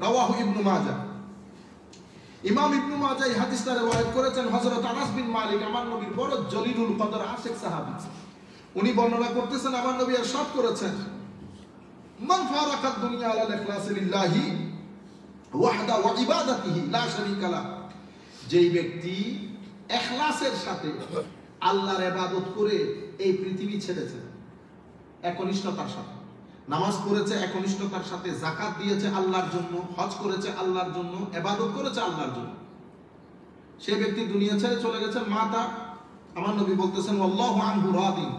Speaker 1: رواه ابن ماجه। ইমাম ইবনে মাজাহ এই হাদিসটা riwayat করেছেন হযরত আনাস বিন মালিক, আমার নবীর বড় জলিলুল কদর আশিক সাহাবী। উনি বর্ণনা করতেছেন আমার নবী ইরশাদ করেছেন মান ফারাকাত দুনিয়া আলা ইখলাস লিল্লাহি ওয়াহদা ওয়া ইবাদাতিহি লা শারীকা লা, যেই ব্যক্তি ইখলাসের সাথে আল্লাহর ইবাদত করে এই পৃথিবী ছেড়েছে, একনিষ্ঠতার সাথে নামাজ পড়েছে, একনিষ্ঠতার সাথে যাকাত দিয়েছে আল্লাহর জন্য, হজ করেছে আল্লাহর জন্য, ইবাদত করেছে আল্লাহর জন্য, সেই ব্যক্তি দুনিয়া ছেড়ে চলে গেছে, মাতা, আমার নবী বলতেছেন আল্লাহু আনহু রাদিন,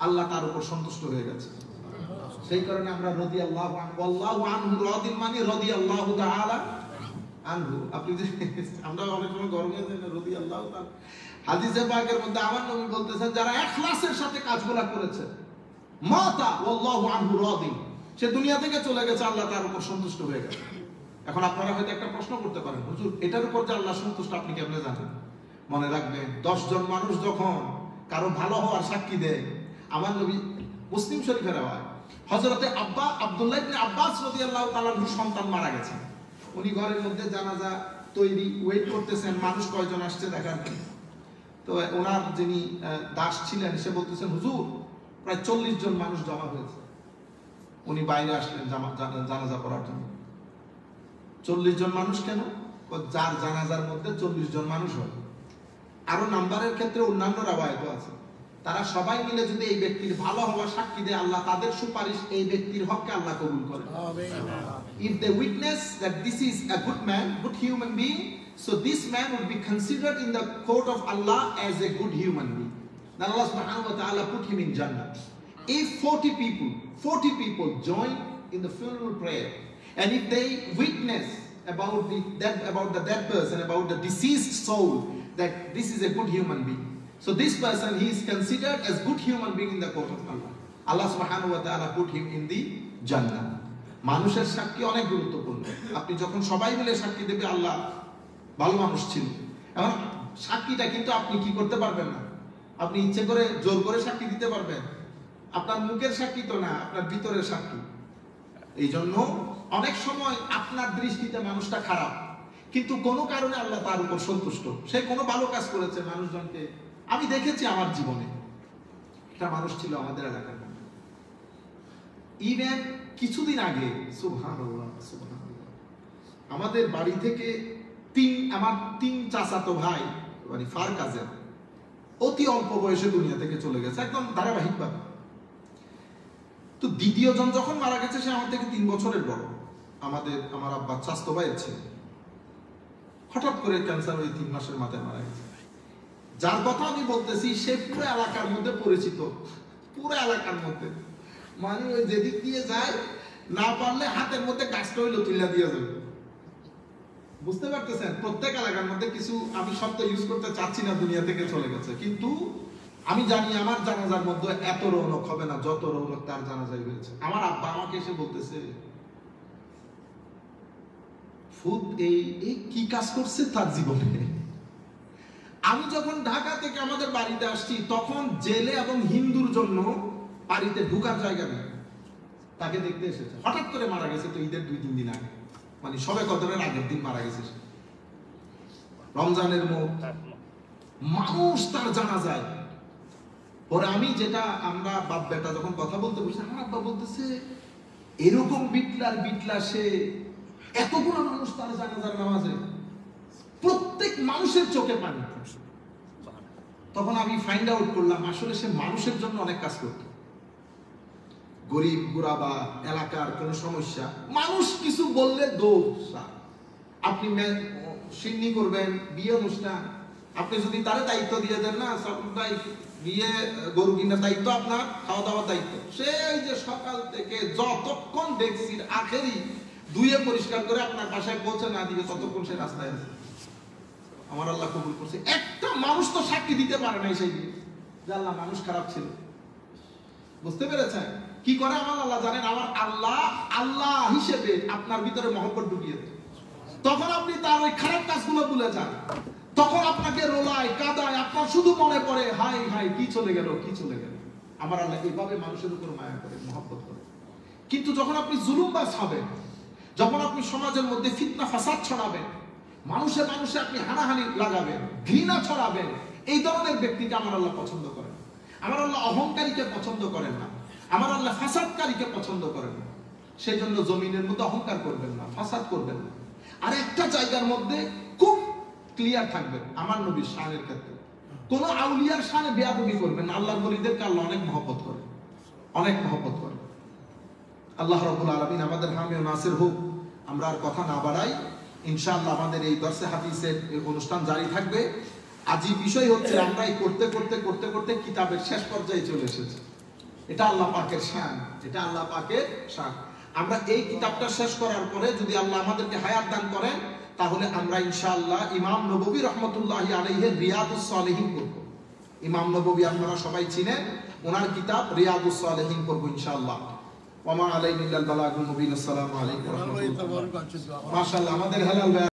Speaker 1: আল্লাহ তার উপর সন্তুষ্ট হয়ে গেছে। সেই কারণে আমরা রাদিয়াল্লাহু আনহু, আল্লাহু আনহু রাদিন মানে রাদিয়াল্লাহু তাআলা আনহু। আপনি যে আমরা অনেক সময় গর্বে যাই না রাদিয়াল্লাহু তাআলা, হাদিসে পাকের মধ্যে আমার নবী বলতেছেন যারা ইখলাসের সাথে কাজগুলো করেছে, মাতা ওয়াল্লাহু আনহু রাদিন, সে দুনিয়া থেকে চলে গেছে, আল্লাহ তার উপর সন্তুষ্ট হয়ে গেছে। এখন আপনারা হয়তো একটা প্রশ্ন করতে পারেন, হুজুর এটার উপর যে আল্লাহ সন্তুষ্ট আপনি কেমনে জানেন? মনে রাখবেন 10 জন মানুষ যখন কারো ভালো হওয়ার সাক্ষী দেয়, আমার নবী, মুসলিম শরীফের রাওয়ায়াত, হযরতে আব্দুল্লাহ ইবনে আব্বাস রাদিয়াল্লাহু তাআলা সন্তান মারা গেছে। উনি ঘরের মধ্যে জানাজা তৈরি, ওয়েট করতেছেন মানুষ কয়জন আসছে দেখার জন্য। তো ওনার যিনি দাস ছিলেন সে বলতেছেন, হুজুর প্রায় 40 জন মানুষ জমা হয়েছে। উনি বাইরে আসলেন জানাজা পড়ার জন্য। 40 জন মানুষ কেন? যার জানাজার মধ্যে 40 জন মানুষ হয়। আরো নাম্বারের ক্ষেত্রে অন্যান্য রাওয়ায়াতও আছে। তারা সবাই মিলে যদি এই ব্যক্তির ভালো হওয়া সাক্ষী দেয়, আল্লাহ তাদের সুপারিশ এই ব্যক্তির হককে আল্লাহ কবুল করেন। If they witness that this is a good man, good human being, so this man would be considered in the court of Allah as a good human being. Then Allah subhanahu wa ta'ala put him in Jannah. If 40 people join in the funeral prayer, and if they witness about the dead person, about the deceased soul, that this is a good human being, so this person, he is considered as good human being in the court of Allah. Allah subhanahu wa ta'ala put him in the Jannah. মানুষের সাক্ষী অনেক গুরুত্বপূর্ণ। আপনি যখন সবাই মিলে সাক্ষী দেবে আল্লাহ ভালো মানুষ ছিল, এখন সাক্ষীটা কিন্তু আপনি কি করতে পারবেন না, আপনি ইচ্ছে করে জোর করে সাক্ষী দিতে পারবেন? আপনার মুখের সাক্ষী তো না, আপনার ভিতরের সাক্ষী। এই জন্য অনেক সময় আপনার দৃষ্টিতে মানুষটা খারাপ, কিন্তু কোনো কারণে আল্লাহ তার উপর সন্তুষ্ট, সে কোনো ভালো কাজ করেছে মানুষজনকে। আমি দেখেছি আমার জীবনে একটা মানুষ ছিল আমাদের এলাকার মধ্যে, ইভেন কিছুদিন আগে সুবহানাল্লাহ সুবহানাল্লাহ, আমাদের বাড়ি থেকে আমার তিন চাচাতো ভাই, মানে ফার কাজের, অতি অল্প বয়সে দুনিয়া থেকে চলে গেছে একদম ধারাবাহিকভাবে। তো দ্বিতীয় জন যখন মারা গেছে সে আমার থেকে 3 বছরের বড়, আমার আব্বা চাচাতো ভাইয়ের ছেলে। হঠাৎ করে ক্যান্সার ওই 3 মাসের মাথায় মারা গেছে। যার কথা আমি বলতেছি সে পুরো এলাকার মধ্যে পরিচিত, পুরো এলাকার মধ্যে, মানে ওই যেদিক দিয়ে যায় না পারলে হাতের মধ্যে গাছটা হইলো তুইলা দিয়ে যাবে। বুঝতে পারতেছেন? প্রত্যেক এলাকার মধ্যে কিছু, আমি শব্দ ইউজ করতে চাচ্ছি না, দুনিয়া থেকে চলে গেছে, কিন্তু আমি জানি আমার জানাজার মধ্যে এত রৌনক হবে না যত রৌনক তার জানাজায় হয়েছে। আমার আব্বা আমাকে এসে বলতেছে, ফুদ এই কি কাজ করছে তার জীবনে। আমি যখন ঢাকা থেকে আমাদের বাড়িতে আসছি তখন জেলে এবং হিন্দুর জন্য বাড়িতে ঢুকার জায়গা নেই, তাকে দেখতে এসেছে। হঠাৎ করে মারা গেছে তো ঈদের 2-3 দিন আগে, মানে সবে কদরের আগের দিন মারা গেছে। রমজানের মানুষ তার জানা যায়। পরে আমি আমরা বাপ বেটা যখন কথা বলতে বসছি, আমার আব্বা বলতেছে এরকম বিটলা সে, এতগুলো মানুষ তার জানাজার নামাজে, প্রত্যেক মানুষের চোখে পানি। তখন আমি ফাইন্ড আউট করলাম আসলে সে মানুষের জন্য অনেক কাজ করত। গরিব গুরাবা এলাকার কোন সমস্যা, মানুষ কিছু বললে দোষ, আপনি সিন্নি করবেন, বিয়ে অনুষ্ঠান, আপনি যদি তার দায়িত্ব দিয়ে দেন না, বিয়ে গরু কিনার দায়িত্ব আপনার, খাওয়া দাওয়ার দায়িত্ব, সে যে সকাল থেকে যতক্ষণ দেখছি আখেরি ধুয়ে পরিষ্কার করে আপনার বাসায় পৌঁছে না দিবে ততক্ষণ সে রাস্তায় আছে। আমার আল্লাহ কবুল করছে। একটা মানুষ তো সাক্ষী দিতে পারে নাই সেই দিন যে আল্লাহ মানুষ খারাপ ছিল। বুঝতে পেরেছেন? কি করে আমার আল্লাহ জানেন? আমার আল্লাহ হিসেবে আপনার ভিতরে মহব্বত ঢুকিয়ে দেয়। তখন আপনি তার ওই খারাপ কাজগুলো ভুলে যান, তখন আপনাকে রোলায় কাদায়, আপনার শুধু মনে পড়ে হাই হাই কি চলে গেল। আমার আল্লাহ এইভাবে মানুষের উপর মায়া করে, মহব্বত করে। কিন্তু যখন আপনি জুলুমবাজ হবেন, যখন আপনি সমাজের মধ্যে ফিতনা ফাসাদ ছড়াবেন, মানুষে আপনি হানাহানি লাগাবেন, ঘৃণা ছড়াবেন, এই ধরনের ব্যক্তিকে আমার আল্লাহ পছন্দ করেন। আমার আল্লাহ অহংকারীকে পছন্দ করেন না, আমার আল্লাহ ফাসাদকারীকে পছন্দ করেন না। সেই জন্য জমিনের মধ্যে অহংকার করবেন না, ফাসাদ করবেন না। আর একটা জায়গার মধ্যে খুব ক্লিয়ার থাকবেন আমার নবীর শানের ক্ষেত্রে, কোন আউলিয়ার শানে বেয়াদবি করবেন না। আল্লাহর ওলিদেরকে আল্লাহ অনেক মহব্বত করে, অনেক মহব্বত করে। আল্লাহ রাব্বুল আলামিন আমাদের হামে ও নাসির হোক। আমরা আর কথা না বাড়াই, ইনশাআল্লাহ আমাদের এই দর্সে হাদিসের অনুষ্ঠান জারি থাকবে। আজই বিষয় হচ্ছে আমরা এই করতে কিতাবের শেষ পর্যায়ে চলে এসেছি। এটা আল্লাহ পাকের শান, এটা আল্লাহ পাকের শান। আমরা এই কিতাবটা শেষ করার পরে যদি আল্লাহ আমাদেরকে হায়াত দান করেন, তাহলে আমরা ইনশাআল্লাহ ইমাম নববী রহমতুল্লাহি আলাইহির রিয়াদুস সালিহিন করব। ইমাম নববী আপনারা সবাই চিনেন, ওনার কিতাব রিয়াদুস সালিহিন করব ইনশাআল্লাহ। ওয়া মা আলাইনা ইল্লাল বালাগুল মুবিন। আসসালামু আলাইকুম ওয়া রাহমাতুল্লাহ। মাশাআল্লাহ, আমাদের হেলাল ভাই